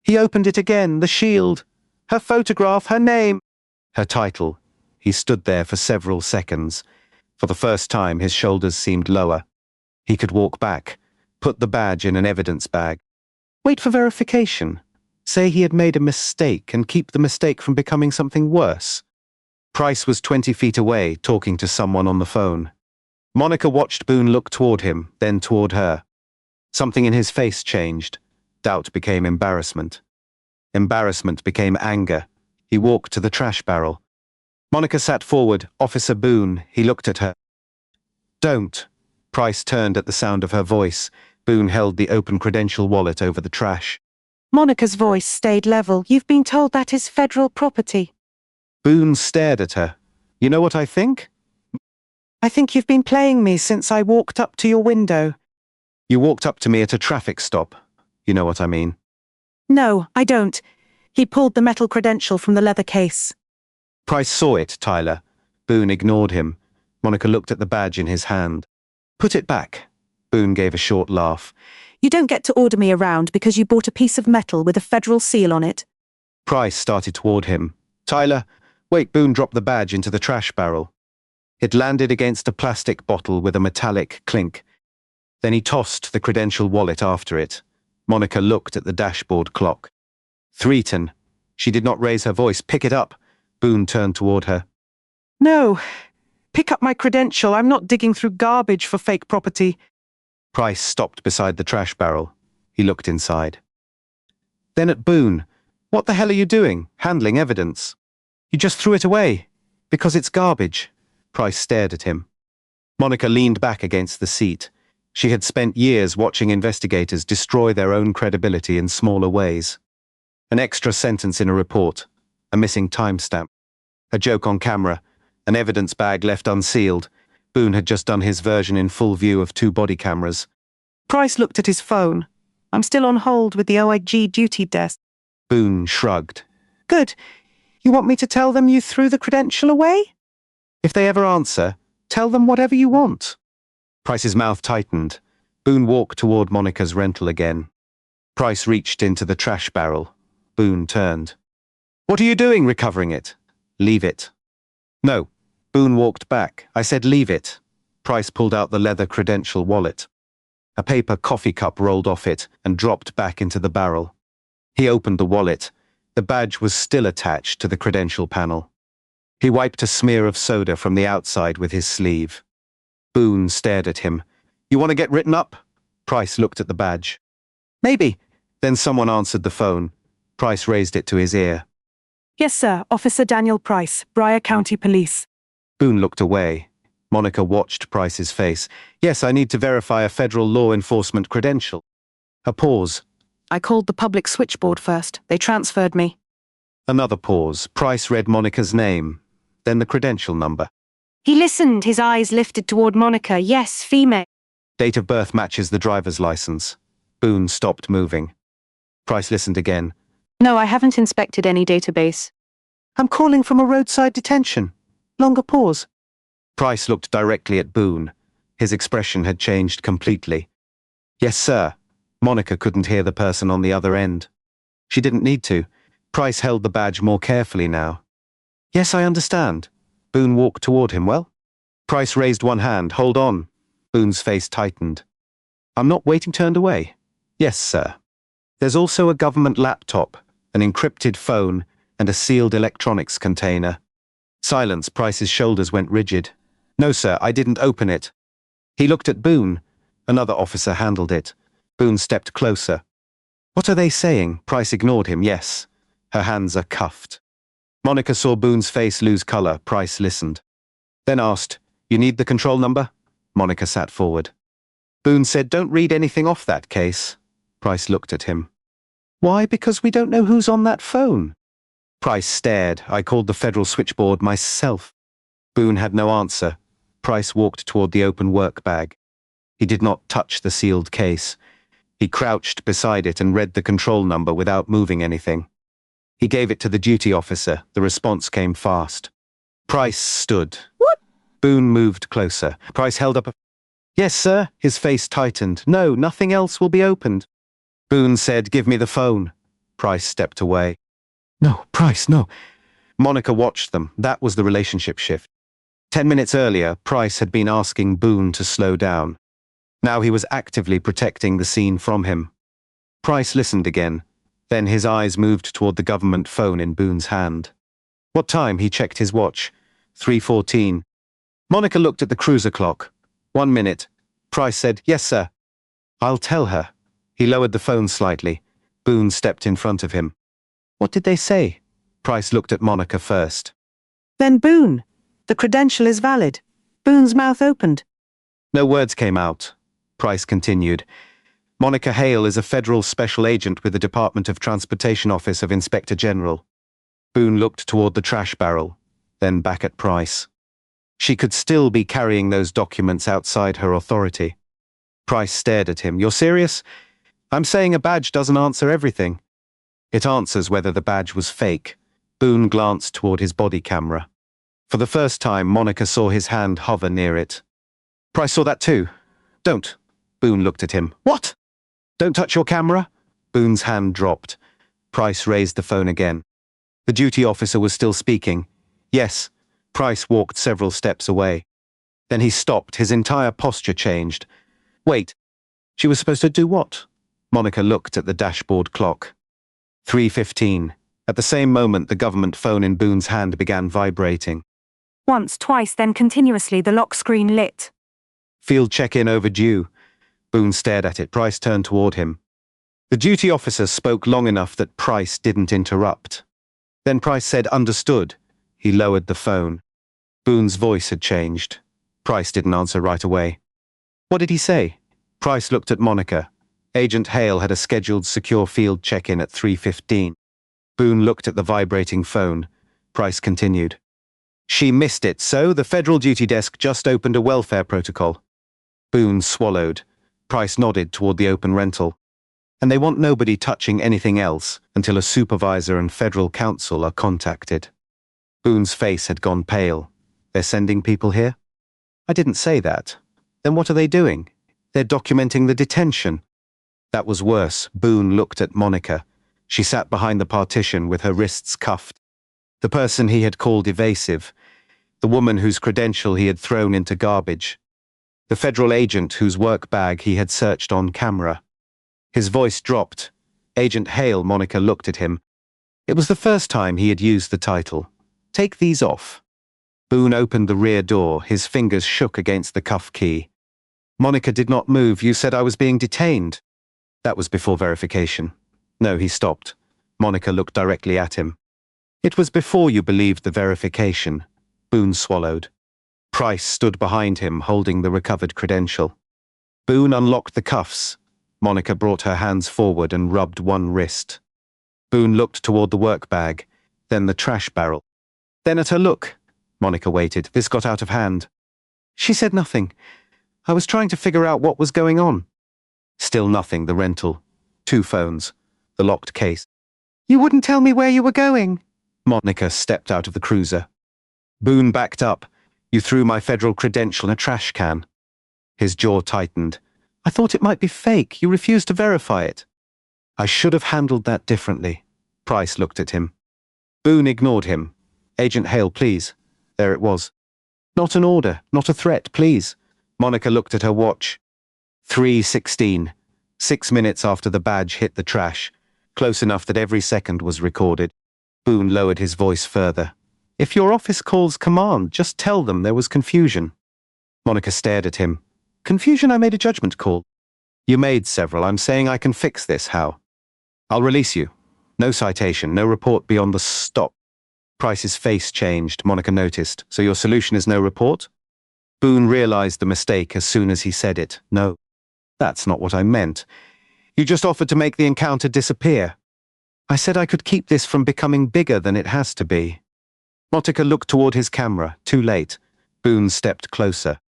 He opened it again, the shield. Her photograph, her name, her title. He stood there for several seconds. For the first time, his shoulders seemed lower. He could walk back, put the badge in an evidence bag. Wait for verification. Say he had made a mistake and keep the mistake from becoming something worse. Price was 20 feet away, talking to someone on the phone. Monica watched Boone look toward him, then toward her. Something in his face changed. Doubt became embarrassment. Embarrassment became anger. He walked to the trash barrel. Monica sat forward. "Officer Boone." He looked at her. "Don't." Price turned at the sound of her voice. Boone held the open credential wallet over the trash. Monica's voice stayed level. "You've been told that is federal property." Boone stared at her. "You know what I think?" "I think you've been playing me since I walked up to your window." "You walked up to me at a traffic stop. You know what I mean." "No, I don't." He pulled the metal credential from the leather case. Price saw it, Tyler. Boone ignored him. Monica looked at the badge in his hand. "Put it back." Boone gave a short laugh. "You don't get to order me around because you bought a piece of metal with a federal seal on it." Price started toward him. "Tyler, wait." Boone dropped the badge into the trash barrel. It landed against a plastic bottle with a metallic clink. Then he tossed the credential wallet after it. Monica looked at the dashboard clock. 3:10. She did not raise her voice. "Pick it up." Boone turned toward her. "No. Pick up my credential. I'm not digging through garbage for fake property." Price stopped beside the trash barrel. He looked inside. Then at Boone. "What the hell are you doing? Handling evidence." "You just threw it away. Because it's garbage." Price stared at him. Monica leaned back against the seat. She had spent years watching investigators destroy their own credibility in smaller ways. An extra sentence in a report. A missing timestamp. A joke on camera. An evidence bag left unsealed. Boone had just done his version in full view of 2 body cameras. Price looked at his phone. "I'm still on hold with the OIG duty desk." Boone shrugged. "Good. You want me to tell them you threw the credential away?" "If they ever answer, tell them whatever you want." Price's mouth tightened. Boone walked toward Monica's rental again. Price reached into the trash barrel. Boone turned. "What are you doing recovering it?" "Leave it." "No." Boone walked back. "I said leave it." Price pulled out the leather credential wallet. A paper coffee cup rolled off it and dropped back into the barrel. He opened the wallet. The badge was still attached to the credential panel. He wiped a smear of soda from the outside with his sleeve. Boone stared at him. "You want to get written up?" Price looked at the badge. "Maybe." Then someone answered the phone. Price raised it to his ear. "Yes, sir. Officer Daniel Price, Briar County Police." Boone looked away. Monica watched Price's face. "Yes, I need to verify a federal law enforcement credential." A pause. "I called the public switchboard first. They transferred me." Another pause. Price read Monica's name, then the credential number. He listened, his eyes lifted toward Monica. "Yes, female." Date of birth matches the driver's license. Boone stopped moving. Price listened again. "No, I haven't inspected any database." "I'm calling from a roadside detention." Longer pause. Price looked directly at Boone. His expression had changed completely. "Yes, sir." Monica couldn't hear the person on the other end. She didn't need to. Price held the badge more carefully now. "Yes, I understand." Boone walked toward him. "Well?" Price raised one hand. "Hold on." Boone's face tightened. "I'm not waiting." Turned away. "Yes, sir." "There's also a government laptop." an encrypted phone, and a sealed electronics container. Silence. Price's shoulders went rigid. "No, sir, I didn't open it." He looked at Boone. Another officer handled it. Boone stepped closer. "What are they saying?" Price ignored him. "Yes. Her hands are cuffed." Monica saw Boone's face lose color. Price listened. Then asked, "You need the control number?" Monica sat forward. Boone said, "Don't read anything off that case." Price looked at him. "Why? Because we don't know who's on that phone." Price stared. "I called the federal switchboard myself." Boone had no answer. Price walked toward the open work bag. He did not touch the sealed case. He crouched beside it and read the control number without moving anything. He gave it to the duty officer. The response came fast. Price stood. "What?" Boone moved closer. Price held up a... "Yes, sir." His face tightened. "No, nothing else will be opened." Boone said, "Give me the phone." Price stepped away. "No, Price, no." Monica watched them. That was the relationship shift. 10 minutes earlier, Price had been asking Boone to slow down. Now he was actively protecting the scene from him. Price listened again. Then his eyes moved toward the government phone in Boone's hand. "What time?" He checked his watch. 3:14. Monica looked at the cruiser clock. 1 minute. Price said, "Yes, sir." "I'll tell her." He lowered the phone slightly. Boone stepped in front of him. "What did they say?" Price looked at Monica first. Then Boone. The credential is valid. Boone's mouth opened. No words came out. Price continued. "Monica Hale is a federal special agent with the Department of Transportation Office of Inspector General." Boone looked toward the trash barrel, then back at Price. She could still be carrying those documents outside her authority. Price stared at him. "You're serious?" "I'm saying a badge doesn't answer everything." "It answers whether the badge was fake." Boone glanced toward his body camera. For the first time, Monica saw his hand hover near it. Price saw that too. "Don't." Boone looked at him. "What?" "Don't touch your camera." Boone's hand dropped. Price raised the phone again. The duty officer was still speaking. "Yes." Price walked several steps away. Then he stopped. His entire posture changed. "Wait. She was supposed to do what?" Monica looked at the dashboard clock. 3:15. At the same moment, the government phone in Boone's hand began vibrating. Once, twice, then continuously the lock screen lit. "Field check-in overdue." Boone stared at it. Price turned toward him. The duty officer spoke long enough that Price didn't interrupt. Then Price said, "Understood." He lowered the phone. Boone's voice had changed. Price didn't answer right away. "What did he say?" Price looked at Monica. Agent Hale had a scheduled secure field check-in at 3:15. Boone looked at the vibrating phone. Price continued. "She missed it, so the federal duty desk just opened a welfare protocol." Boone swallowed. Price nodded toward the open rental. "And they want nobody touching anything else until a supervisor and federal counsel are contacted." Boone's face had gone pale. "They're sending people here?" "I didn't say that." "Then what are they doing?" "They're documenting the detention." That was worse. Boone looked at Monica. She sat behind the partition with her wrists cuffed. The person he had called evasive. The woman whose credential he had thrown into garbage. The federal agent whose work bag he had searched on camera. His voice dropped. "Agent Hale." Monica looked at him. It was the first time he had used the title. "Take these off." Boone opened the rear door. His fingers shook against the cuff key. "Monica did not move. You said I was being detained." That was before verification. No, he stopped. Monica looked directly at him. "It was before you believed the verification." Boone swallowed. Price stood behind him, holding the recovered credential. Boone unlocked the cuffs. Monica brought her hands forward and rubbed one wrist. Boone looked toward the work bag, then the trash barrel. Then at her look. Monica waited. This got out of hand. She said nothing. I was trying to figure out what was going on. Still nothing. The rental. 2 phones. The locked case. "You wouldn't tell me where you were going." Monica stepped out of the cruiser. Boone backed up. "You threw my federal credential in a trash can." His jaw tightened. "I thought it might be fake. You refused to verify it." "I should have handled that differently." Price looked at him. Boone ignored him. "Agent Hale, please." There it was. "Not an order, not a threat, please." Monica looked at her watch. 3:16. 6 minutes after the badge hit the trash. close enough that every second was recorded. Boone lowered his voice further. If your office calls command, just tell them there was confusion. Monica stared at him. Confusion? I made a judgment call. You made several. I'm saying I can fix this. How? I'll release you. No citation, no report beyond the stop. Price's face changed, Monica noticed. So your solution is no report? Boone realized the mistake as soon as he said it. No, that's not what I meant. You just offered to make the encounter disappear. I said I could keep this from becoming bigger than it has to be. Monica looked toward his camera. Too late. Boone stepped closer.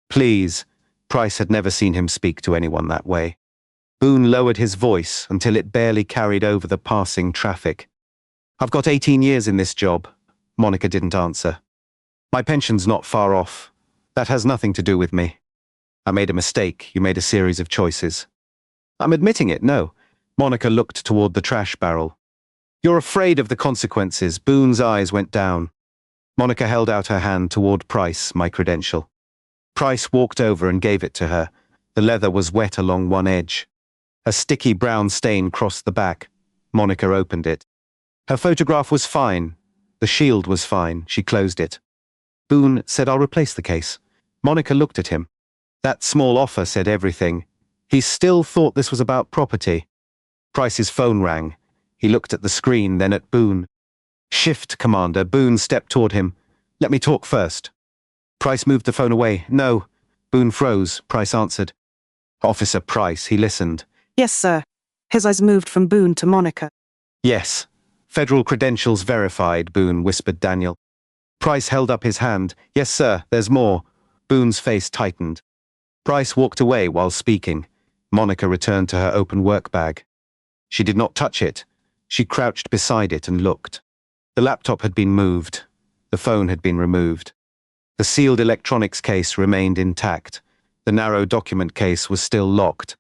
Please. Price had never seen him speak to anyone that way. Boone lowered his voice until it barely carried over the passing traffic. I've got 18 years in this job. Monica didn't answer. My pension's not far off. That has nothing to do with me. I made a mistake. You made a series of choices. I'm admitting it, no. Monica looked toward the trash barrel. You're afraid of the consequences. Boone's eyes went down. Monica held out her hand toward Price, my credential. Price walked over and gave it to her. The leather was wet along one edge. A sticky brown stain crossed the back. Monica opened it. Her photograph was fine. The shield was fine. She closed it. Boone said, I'll replace the case. Monica looked at him. That small offer said everything. He still thought this was about property. Price's phone rang. He looked at the screen, then at Boone. Shift, Commander. Boone stepped toward him. Let me talk first. Price moved the phone away. No. Boone froze. Price answered. Officer Price. He listened. Yes, sir. His eyes moved from Boone to Monica. Yes. Federal credentials verified, Boone whispered Daniel. Price held up his hand. Yes, sir, there's more. Boone's face tightened. Price walked away while speaking. Monica returned to her open work bag. She did not touch it. She crouched beside it and looked. The laptop had been moved. The phone had been removed. The sealed electronics case remained intact. The narrow document case was still locked.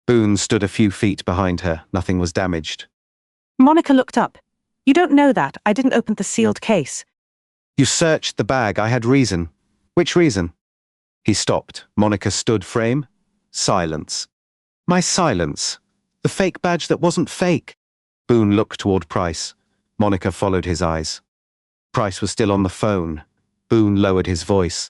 Boone stood a few feet behind her. Nothing was damaged. Monica looked up. You don't know that. I didn't open the sealed case. You searched the bag. I had reason. Which reason? He stopped. Monica stood frame. Silence. My silence. The fake badge that wasn't fake. Boone looked toward Price. Monica followed his eyes. Price was still on the phone. Boone lowered his voice.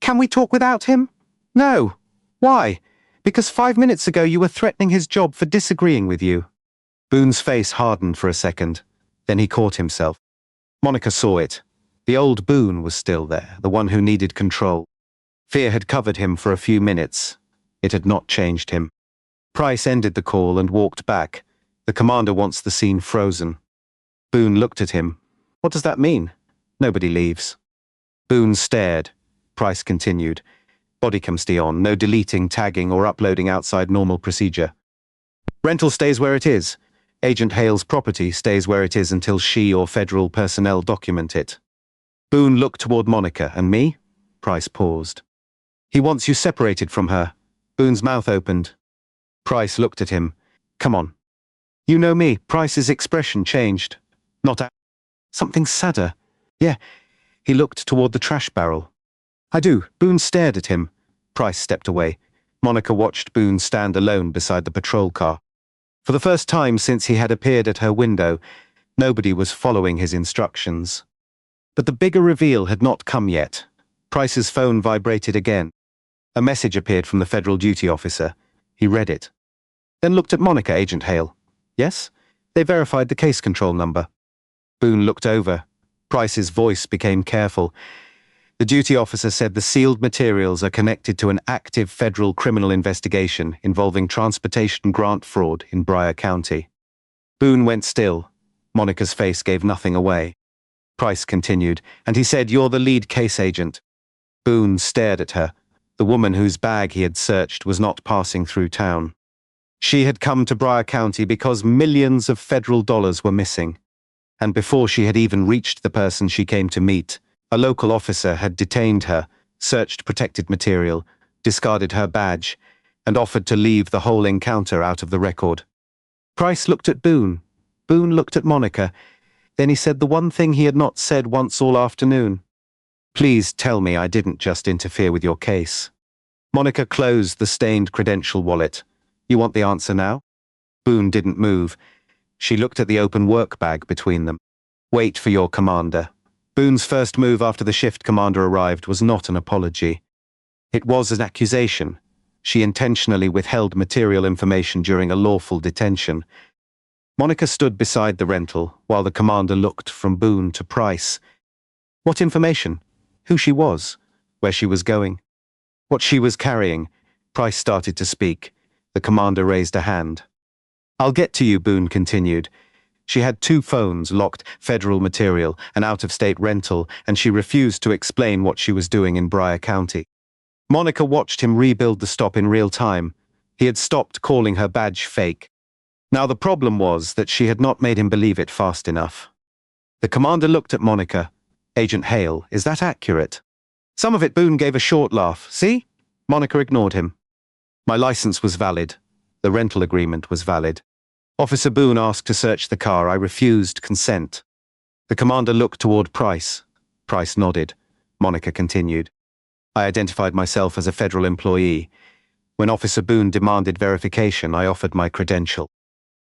Can we talk without him? No. Why? Because 5 minutes ago you were threatening his job for disagreeing with you. Boone's face hardened for a second. Then he caught himself. Monica saw it. The old Boone was still there, the one who needed control. Fear had covered him for a few minutes. It had not changed him. Price ended the call and walked back. The commander wants the scene frozen. Boone looked at him. What does that mean? Nobody leaves. Boone stared. Price continued. Bodycam stay on, no deleting, tagging, or uploading outside normal procedure. Rental stays where it is. Agent Hale's property stays where it is until she or federal personnel document it. Boone looked toward Monica. And me? Price paused. He wants you separated from her. Boone's mouth opened. Price looked at him. Come on. You know me. Price's expression changed. Not something sadder. Yeah. He looked toward the trash barrel. I do. Boone stared at him. Price stepped away. Monica watched Boone stand alone beside the patrol car. For the first time since he had appeared at her window, nobody was following his instructions. But the bigger reveal had not come yet. Price's phone vibrated again. A message appeared from the federal duty officer. He read it. Then looked at Monica. Agent Hale. Yes? They verified the case control number. Boone looked over. Price's voice became careful. The duty officer said the sealed materials are connected to an active federal criminal investigation involving transportation grant fraud in Bryan County. Boone went still. Monica's face gave nothing away. Price continued, and he said, You're the lead case agent. Boone stared at her. The woman whose bag he had searched was not passing through town. She had come to Bryan County because millions of federal dollars were missing. And before she had even reached the person she came to meet, a local officer had detained her, searched protected material, discarded her badge, and offered to leave the whole encounter out of the record. Price looked at Boone. Boone looked at Monica. Then he said the one thing he had not said once all afternoon. Please tell me I didn't just interfere with your case. Monica closed the stained credential wallet. You want the answer now? Boone didn't move. She looked at the open work bag between them. Wait for your commander. Boone's first move after the shift commander arrived was not an apology. It was an accusation. She intentionally withheld material information during a lawful detention. Monica stood beside the rental while the commander looked from Boone to Price. What information? Who she was? Where she was going? What she was carrying? Price started to speak. The commander raised a hand. I'll get to you, Boone continued. She had 2 phones locked, federal material, an out-of-state rental, and she refused to explain what she was doing in Bryan County. Monica watched him rebuild the stop in real time. He had stopped calling her badge fake. Now the problem was that she had not made him believe it fast enough. The commander looked at Monica. Agent Hale, is that accurate? Some of it. Boone gave a short laugh. See? Monica ignored him. My license was valid. The rental agreement was valid. Officer Boone asked to search the car. I refused consent. The commander looked toward Price. Price nodded. Monica continued. I identified myself as a federal employee. When Officer Boone demanded verification, I offered my credential.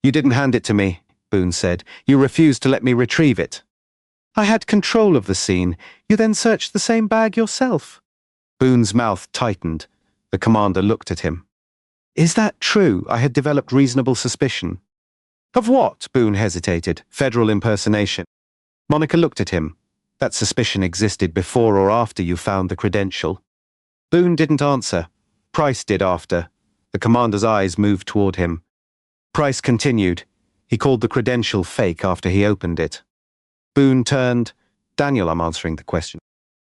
You didn't hand it to me, Boone said. You refused to let me retrieve it. I had control of the scene. You then searched the same bag yourself. Boone's mouth tightened. The commander looked at him. Is that true? I had developed reasonable suspicion. Of what? Boone hesitated. Federal impersonation. Monica looked at him. That suspicion existed before or after you found the credential. Boone didn't answer. Price did after. The commander's eyes moved toward him. Price continued. He called the credential fake after he opened it. Boone turned. Daniel, I'm answering the question.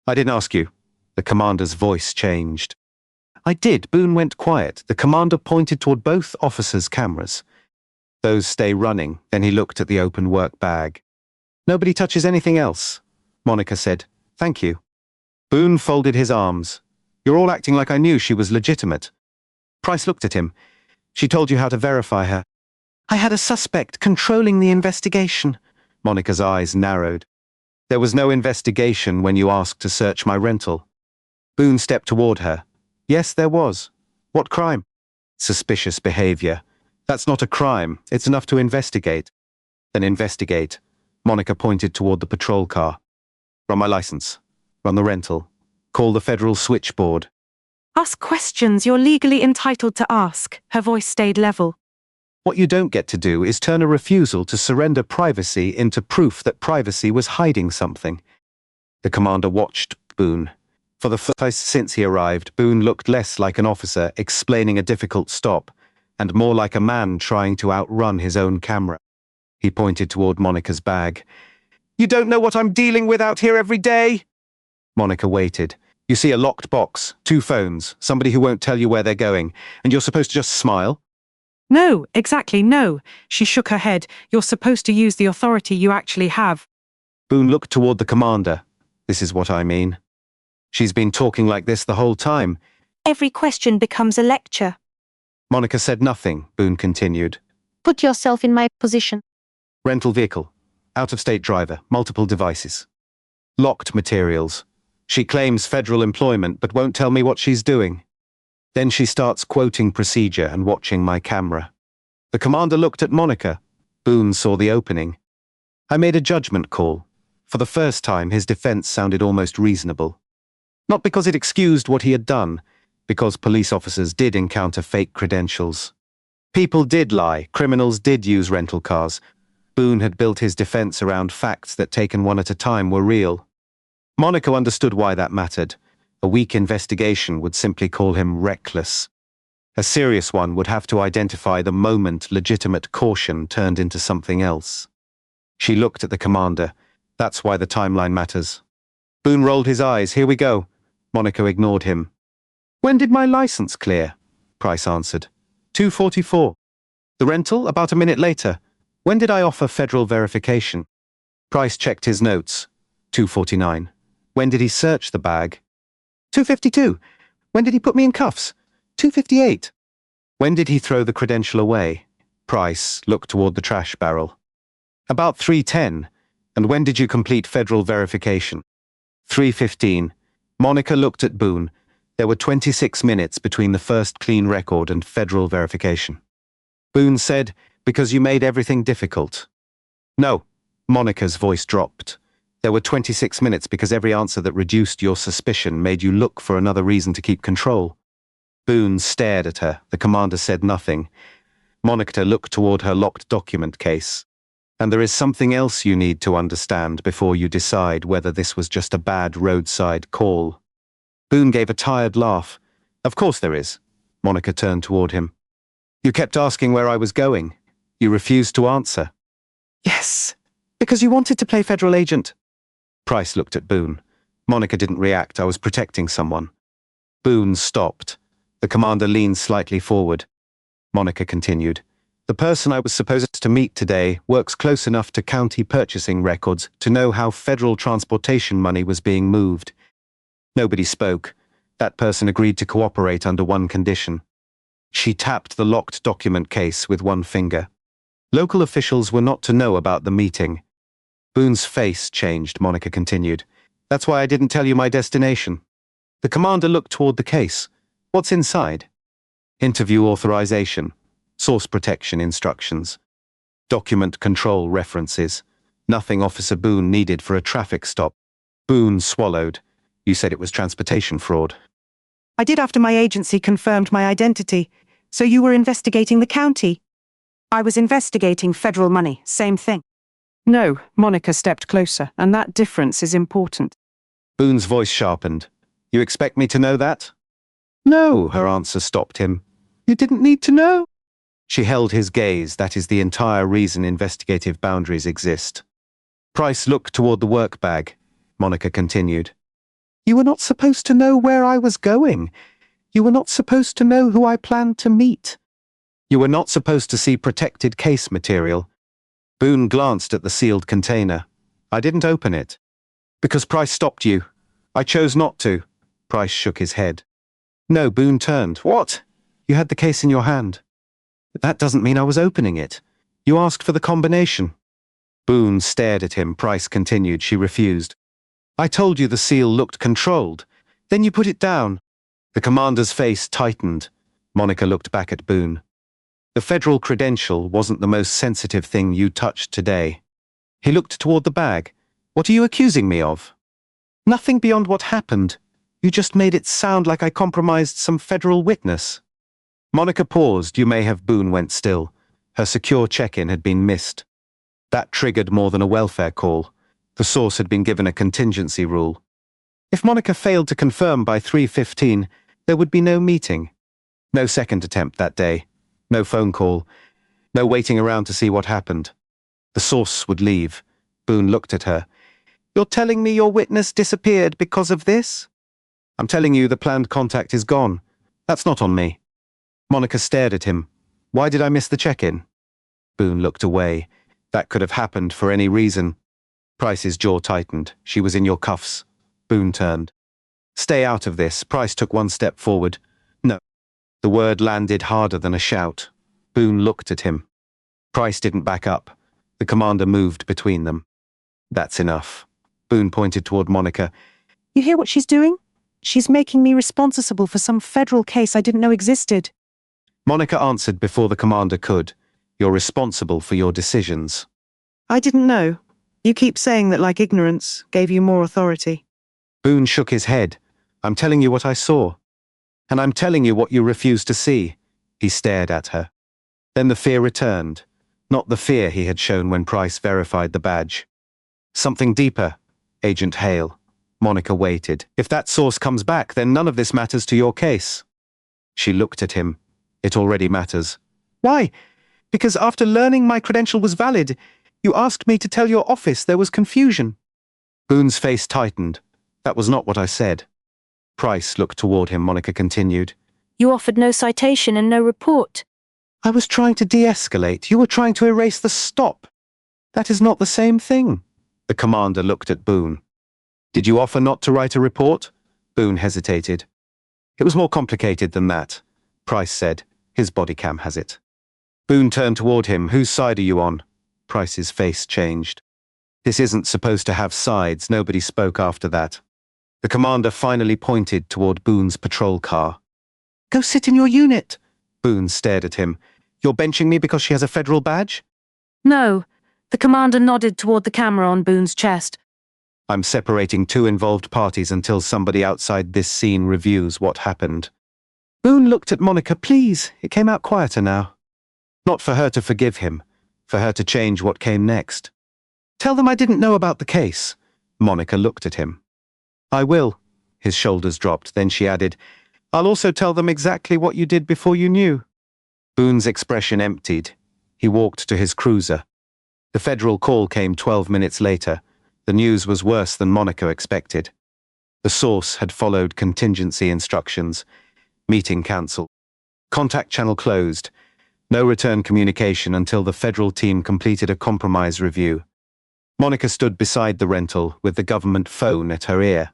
I didn't ask you. The commander's voice changed. I did. Boone went quiet. The commander pointed toward both officers' cameras. Those stay running. Then he looked at the open work bag. Nobody touches anything else, Monica said. Thank you. Boone folded his arms. You're all acting like I knew she was legitimate. Price looked at him. She told you how to verify her. I had a suspect controlling the investigation. Monica's eyes narrowed. There was no investigation when you asked to search my rental. Boone stepped toward her. Yes, there was. What crime? Suspicious behavior. That's not a crime. It's enough to investigate. Then investigate. Monica pointed toward the patrol car. Run my license. Run the rental. Call the federal switchboard. Ask questions you're legally entitled to ask. Her voice stayed level. What you don't get to do is turn a refusal to surrender privacy into proof that privacy was hiding something. The commander watched Boone. For the first time since he arrived, Boone looked less like an officer explaining a difficult stop, and more like a man trying to outrun his own camera. He pointed toward Monica's bag. You don't know what I'm dealing with out here every day? Monica waited. You see a locked box, 2 phones, somebody who won't tell you where they're going, and you're supposed to just smile? No, exactly, no. She shook her head. You're supposed to use the authority you actually have. Boone looked toward the commander. This is what I mean. She's been talking like this the whole time. Every question becomes a lecture. Monica said nothing, Boone continued. Put yourself in my position. Rental vehicle. Out-of-state driver. Multiple devices. Locked materials. She claims federal employment but won't tell me what she's doing. Then she starts quoting procedure and watching my camera. The commander looked at Monica. Boone saw the opening. I made a judgment call. For the first time, his defense sounded almost reasonable. Not because it excused what he had done, because police officers did encounter fake credentials. People did lie, criminals did use rental cars. Boone had built his defense around facts that, taken one at a time, were real. Monica understood why that mattered. A weak investigation would simply call him reckless. A serious one would have to identify the moment legitimate caution turned into something else. She looked at the commander. That's why the timeline matters. Boone rolled his eyes. Here we go. Monica ignored him. When did my license clear? Price answered. 2:44. The rental, about a minute later. When did I offer federal verification? Price checked his notes. 2:49. When did he search the bag? 2:52. When did he put me in cuffs? 2:58. When did he throw the credential away? Price looked toward the trash barrel. About 3:10. And when did you complete federal verification? 3:15. Monica looked at Boone. There were 26 minutes between the first clean record and federal verification. Boone said, Because you made everything difficult. No, Monica's voice dropped. There were 26 minutes because every answer that reduced your suspicion made you look for another reason to keep control. Boone stared at her. The commander said nothing. Monica looked toward her locked document case. And there is something else you need to understand before you decide whether this was just a bad roadside call. Boone gave a tired laugh. Of course there is. Monica turned toward him. You kept asking where I was going. You refused to answer. Yes, because you wanted to play federal agent. Price looked at Boone. Monica didn't react. I was protecting someone. Boone stopped. The commander leaned slightly forward. Monica continued. The person I was supposed to meet today works close enough to county purchasing records to know how federal transportation money was being moved. Nobody spoke. That person agreed to cooperate under one condition. She tapped the locked document case with one finger. Local officials were not to know about the meeting. Boone's face changed, Monica continued. That's why I didn't tell you my destination. The commander looked toward the case. What's inside? Interview authorization. Source protection instructions. Document control references. Nothing Officer Boone needed for a traffic stop. Boone swallowed. You said it was transportation fraud. I did after my agency confirmed my identity. So you were investigating the county? I was investigating federal money, same thing. No, Monica stepped closer, and that difference is important. Boone's voice sharpened. You expect me to know that? No, her answer stopped him. You didn't need to know. She held his gaze. That is the entire reason investigative boundaries exist. Price looked toward the work bag. Monica continued. You were not supposed to know where I was going. You were not supposed to know who I planned to meet. You were not supposed to see protected case material. Boone glanced at the sealed container. I didn't open it. Because Price stopped you. I chose not to. Price shook his head. No, Boone turned. What? You had the case in your hand. That doesn't mean I was opening it. You asked for the combination. Boone stared at him. Price continued. She refused. I told you the seal looked controlled. Then you put it down. The commander's face tightened. Monica looked back at Boone. The federal credential wasn't the most sensitive thing you touched today. He looked toward the bag. What are you accusing me of? Nothing beyond what happened. You just made it sound like I compromised some federal witness. Monica paused. You may have. Boone went still. Her secure check-in had been missed. That triggered more than a welfare call. The source had been given a contingency rule. If Monica failed to confirm by 3:15, there would be no meeting. No second attempt that day. No phone call. No waiting around to see what happened. The source would leave. Boone looked at her. You're telling me your witness disappeared because of this? I'm telling you the planned contact is gone. That's not on me. Monica stared at him. Why did I miss the check-in? Boone looked away. That could have happened for any reason. Price's jaw tightened. She was in your cuffs. Boone turned. Stay out of this. Price took one step forward. No. The word landed harder than a shout. Boone looked at him. Price didn't back up. The commander moved between them. That's enough. Boone pointed toward Monica. You hear what she's doing? She's making me responsible for some federal case I didn't know existed. Monica answered before the commander could. You're responsible for your decisions. I didn't know. You keep saying that like ignorance gave you more authority. Boone shook his head. I'm telling you what I saw. And I'm telling you what you refused to see. He stared at her. Then the fear returned. Not the fear he had shown when Price verified the badge. Something deeper. Agent Hale. Monica waited. If that source comes back, then none of this matters to your case. She looked at him. It already matters. Why? Because after learning my credential was valid, you asked me to tell your office there was confusion. Boone's face tightened. That was not what I said. Price looked toward him. Monica continued. You offered no citation and no report. I was trying to de-escalate. You were trying to erase the stop. That is not the same thing. The commander looked at Boone. Did you offer not to write a report? Boone hesitated. It was more complicated than that, Price said. His body cam has it. Boone turned toward him. Whose side are you on? Price's face changed. This isn't supposed to have sides. Nobody spoke after that. The commander finally pointed toward Boone's patrol car. Go sit in your unit. Boone stared at him. You're benching me because she has a federal badge? No. The commander nodded toward the camera on Boone's chest. I'm separating two involved parties until somebody outside this scene reviews what happened. Boone looked at Monica. Please, it came out quieter now. Not for her to forgive him, for her to change what came next. Tell them I didn't know about the case. Monica looked at him. I will. His shoulders dropped, then she added, I'll also tell them exactly what you did before you knew. Boone's expression emptied. He walked to his cruiser. The federal call came 12 minutes later. The news was worse than Monica expected. The source had followed contingency instructions. Meeting cancelled. Contact channel closed. No return communication until the federal team completed a compromise review. Monica stood beside the rental with the government phone at her ear.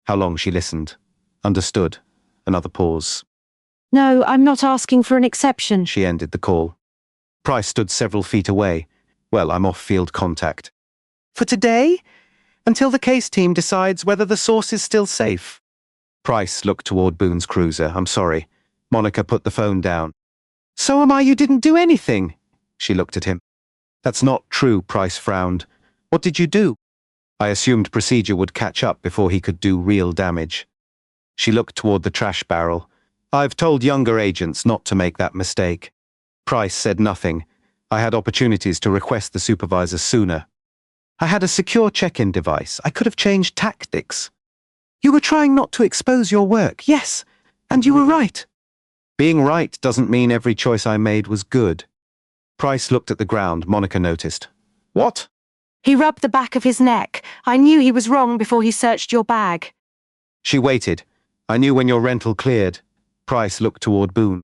How long she listened. Understood. Another pause. No, I'm not asking for an exception. She ended the call. Price stood several feet away. Well, I'm off field contact. For today? Until the case team decides whether the source is still safe. Price looked toward Boone's cruiser. I'm sorry. Monica put the phone down. So am I. You didn't do anything. She looked at him. That's not true, Price frowned. What did you do? I assumed procedure would catch up before he could do real damage. She looked toward the trash barrel. I've told younger agents not to make that mistake. Price said nothing. I had opportunities to request the supervisor sooner. I had a secure check-in device. I could have changed tactics. You were trying not to expose your work, yes, and you were right. Being right doesn't mean every choice I made was good. Price looked at the ground. Monica noticed. What? He rubbed the back of his neck. I knew he was wrong before he searched your bag. She waited. I knew when your rental cleared. Price looked toward Boone.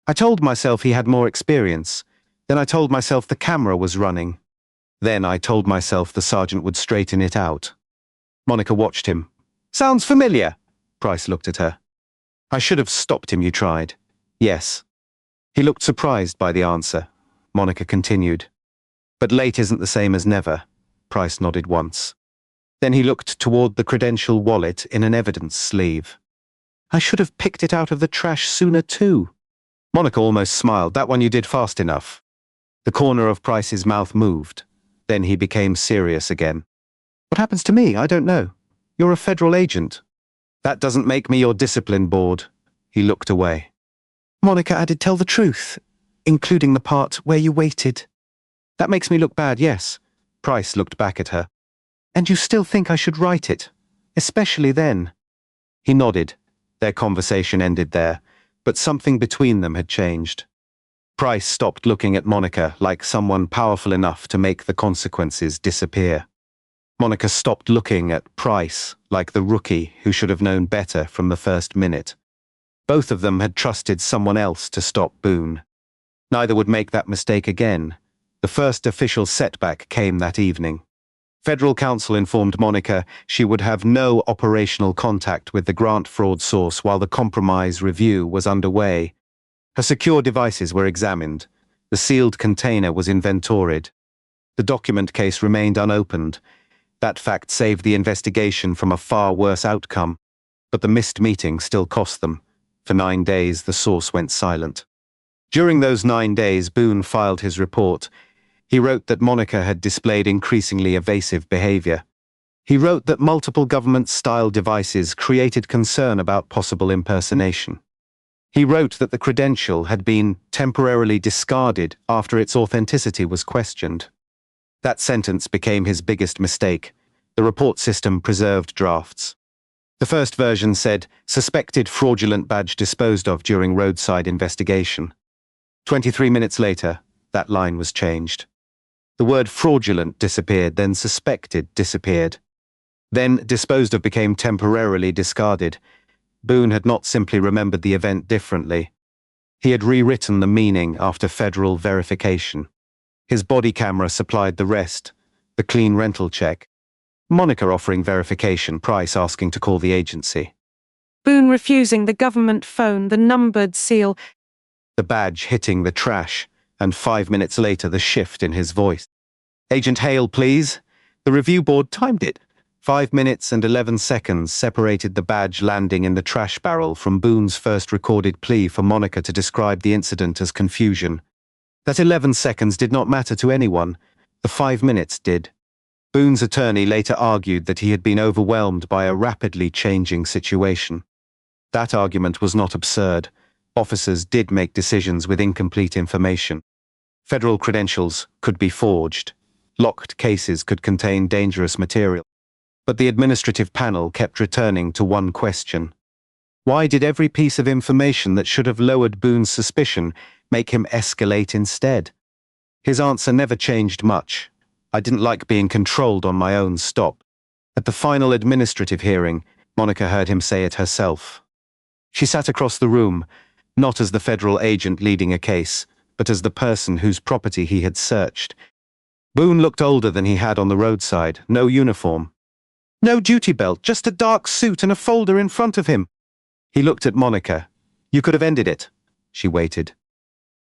I told myself he had more experience. Then I told myself the camera was running. Then I told myself the sergeant would straighten it out. Monica watched him. Sounds familiar. Price looked at her. I should have stopped him, you tried. Yes. He looked surprised by the answer. Monica continued. But late isn't the same as never. Price nodded once. Then he looked toward the credential wallet in an evidence sleeve. I should have picked it out of the trash sooner too. Monica almost smiled. That one you did fast enough. The corner of Price's mouth moved. Then he became serious again. What happens to me? I don't know. You're a federal agent. That doesn't make me your discipline board. He looked away. Monica added, tell the truth, including the part where you waited. That makes me look bad, yes. Price looked back at her. And you still think I should write it? Especially then. He nodded. Their conversation ended there, but something between them had changed. Price stopped looking at Monica like someone powerful enough to make the consequences disappear. Monica stopped looking at Price like the rookie who should have known better from the first minute. Both of them had trusted someone else to stop Boone. Neither would make that mistake again. The first official setback came that evening. Federal counsel informed Monica she would have no operational contact with the grant fraud source while the compromise review was underway. Her secure devices were examined. The sealed container was inventoried. The document case remained unopened. That fact saved the investigation from a far worse outcome. But the missed meeting still cost them. For 9 days, the source went silent. During those 9 days, Boone filed his report. He wrote that Monica had displayed increasingly evasive behavior. He wrote that multiple government-style devices created concern about possible impersonation. He wrote that the credential had been temporarily discarded after its authenticity was questioned. That sentence became his biggest mistake. The report system preserved drafts. The first version said, suspected fraudulent badge disposed of during roadside investigation. 23 minutes later, that line was changed. The word fraudulent disappeared, then suspected disappeared. Then disposed of became temporarily discarded. Boone had not simply remembered the event differently. He had rewritten the meaning after federal verification. His body camera supplied the rest, the clean rental check. Monica offering verification, Price asking to call the agency. Boone refusing the government phone, the numbered seal. The badge hitting the trash, and 5 minutes later the shift in his voice. Agent Hale, please. The review board timed it. 5 minutes and 11 seconds separated the badge landing in the trash barrel from Boone's first recorded plea for Monica to describe the incident as confusion. That 11 seconds did not matter to anyone. The 5 minutes did. Boone's attorney later argued that he had been overwhelmed by a rapidly changing situation. That argument was not absurd. Officers did make decisions with incomplete information. Federal credentials could be forged. Locked cases could contain dangerous material. But the administrative panel kept returning to one question. Why did every piece of information that should have lowered Boone's suspicion make him escalate instead? His answer never changed much. I didn't like being controlled on my own stop. At the final administrative hearing, Monica heard him say it herself. She sat across the room, not as the federal agent leading a case, but as the person whose property he had searched. Boone looked older than he had on the roadside, no uniform. No duty belt, just a dark suit and a folder in front of him. He looked at Monica. You could have ended it. She waited.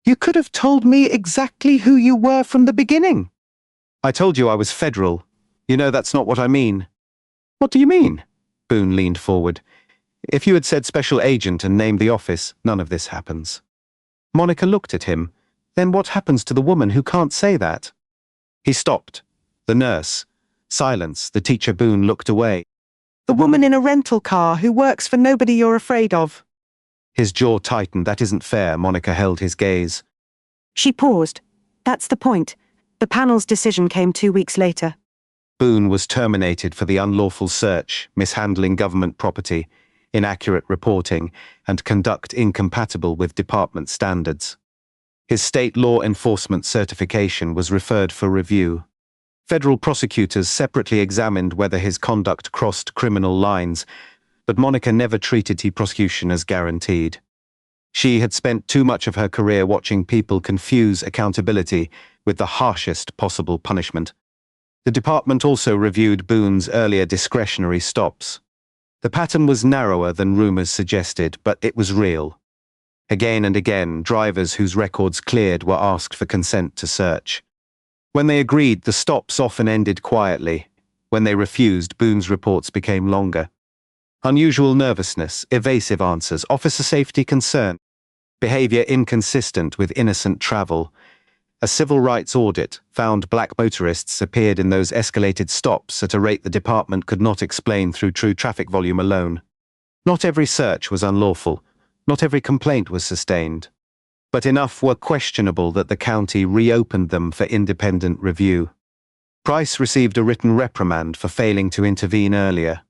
You could have told me exactly who you were from the beginning. I told you I was federal. You know that's not what I mean. What do you mean? Boone leaned forward. If you had said special agent and named the office, none of this happens. Monica looked at him. Then what happens to the woman who can't say that? He stopped. The nurse. Silence. The teacher. Boone looked away. The woman in a rental car who works for nobody you're afraid of. His jaw tightened. That isn't fair. Monica held his gaze. She paused. That's the point. The panel's decision came 2 weeks later. Boone was terminated for the unlawful search, mishandling government property, inaccurate reporting, and conduct incompatible with department standards. His state law enforcement certification was referred for review. Federal prosecutors separately examined whether his conduct crossed criminal lines, but Monica never treated his prosecution as guaranteed. She had spent too much of her career watching people confuse accountability with the harshest possible punishment. The department also reviewed Boone's earlier discretionary stops. The pattern was narrower than rumors suggested, but it was real. Again and again, drivers whose records cleared were asked for consent to search. When they agreed, the stops often ended quietly. When they refused, Boone's reports became longer. Unusual nervousness, evasive answers, officer safety concern, behavior inconsistent with innocent travel. A civil rights audit found black motorists appeared in those escalated stops at a rate the department could not explain through true traffic volume alone. Not every search was unlawful. Not every complaint was sustained. But enough were questionable that the county reopened them for independent review. Price received a written reprimand for failing to intervene earlier.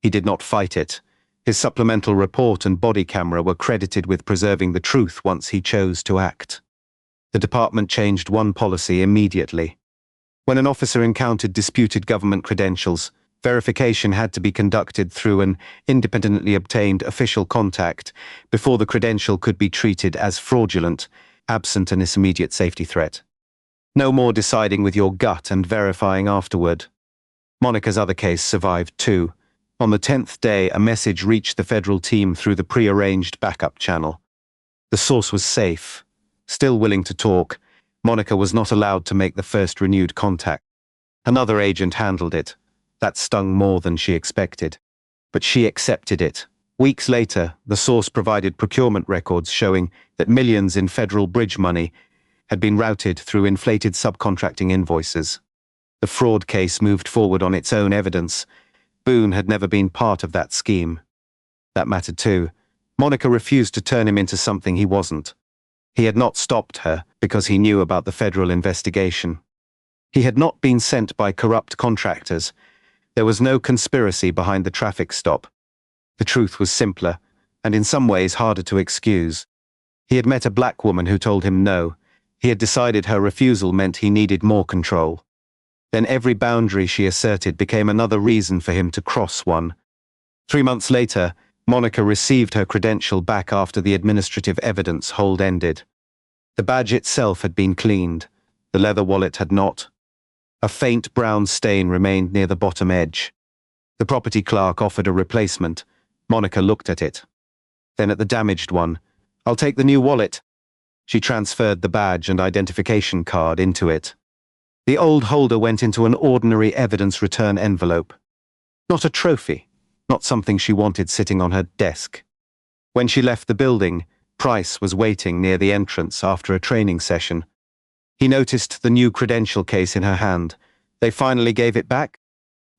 He did not fight it. His supplemental report and body camera were credited with preserving the truth once he chose to act. The department changed one policy immediately. When an officer encountered disputed government credentials, verification had to be conducted through an independently obtained official contact before the credential could be treated as fraudulent, absent an immediate safety threat. No more deciding with your gut and verifying afterward. Monica's other case survived too. On the 10th day, a message reached the federal team through the pre-arranged backup channel. The source was safe. Still willing to talk, Monica was not allowed to make the first renewed contact. Another agent handled it. That stung more than she expected. But she accepted it. Weeks later, the source provided procurement records showing that millions in federal bridge money had been routed through inflated subcontracting invoices. The fraud case moved forward on its own evidence. Boone had never been part of that scheme. That mattered too. Monica refused to turn him into something he wasn't. He had not stopped her because he knew about the federal investigation. He had not been sent by corrupt contractors. There was no conspiracy behind the traffic stop. The truth was simpler, and in some ways harder to excuse. He had met a black woman who told him no. He had decided her refusal meant he needed more control. Then every boundary she asserted became another reason for him to cross one. 3 months later, Monica received her credential back after the administrative evidence hold ended. The badge itself had been cleaned. The leather wallet had not. A faint brown stain remained near the bottom edge. The property clerk offered a replacement. Monica looked at it. Then at the damaged one. I'll take the new wallet. She transferred the badge and identification card into it. The old holder went into an ordinary evidence return envelope. Not a trophy. Not something she wanted sitting on her desk. When she left the building, Price was waiting near the entrance after a training session. He noticed the new credential case in her hand. They finally gave it back?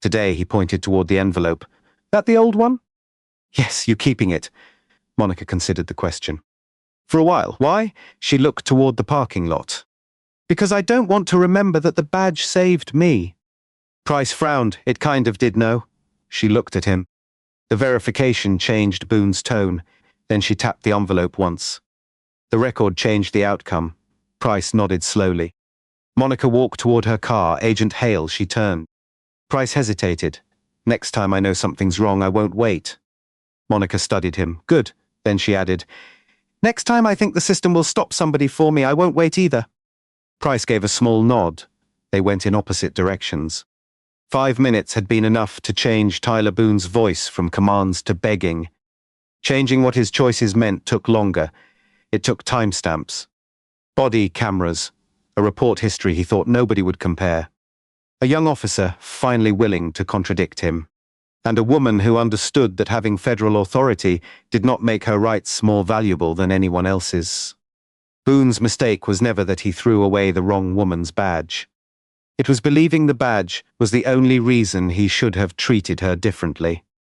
Today he pointed toward the envelope. That the old one? Yes, you keeping it. Monica considered the question. For a while. Why? She looked toward the parking lot. Because I don't want to remember that the badge saved me. Price frowned. It kind of did know. She looked at him. The verification changed Boone's tone. Then she tapped the envelope once. The record changed the outcome. Price nodded slowly. Monica walked toward her car. Agent Hale, she turned. Price hesitated. Next time I know something's wrong, I won't wait. Monica studied him. Good. Then she added, next time I think the system will stop somebody for me, I won't wait either. Price gave a small nod. They went in opposite directions. 5 minutes had been enough to change Tyler Boone's voice from commands to begging. Changing what his choices meant took longer. It took timestamps. Body cameras. A report history he thought nobody would compare. A young officer finally willing to contradict him. And a woman who understood that having federal authority did not make her rights more valuable than anyone else's. Boone's mistake was never that he threw away the wrong woman's badge. It was believing the badge was the only reason he should have treated her differently.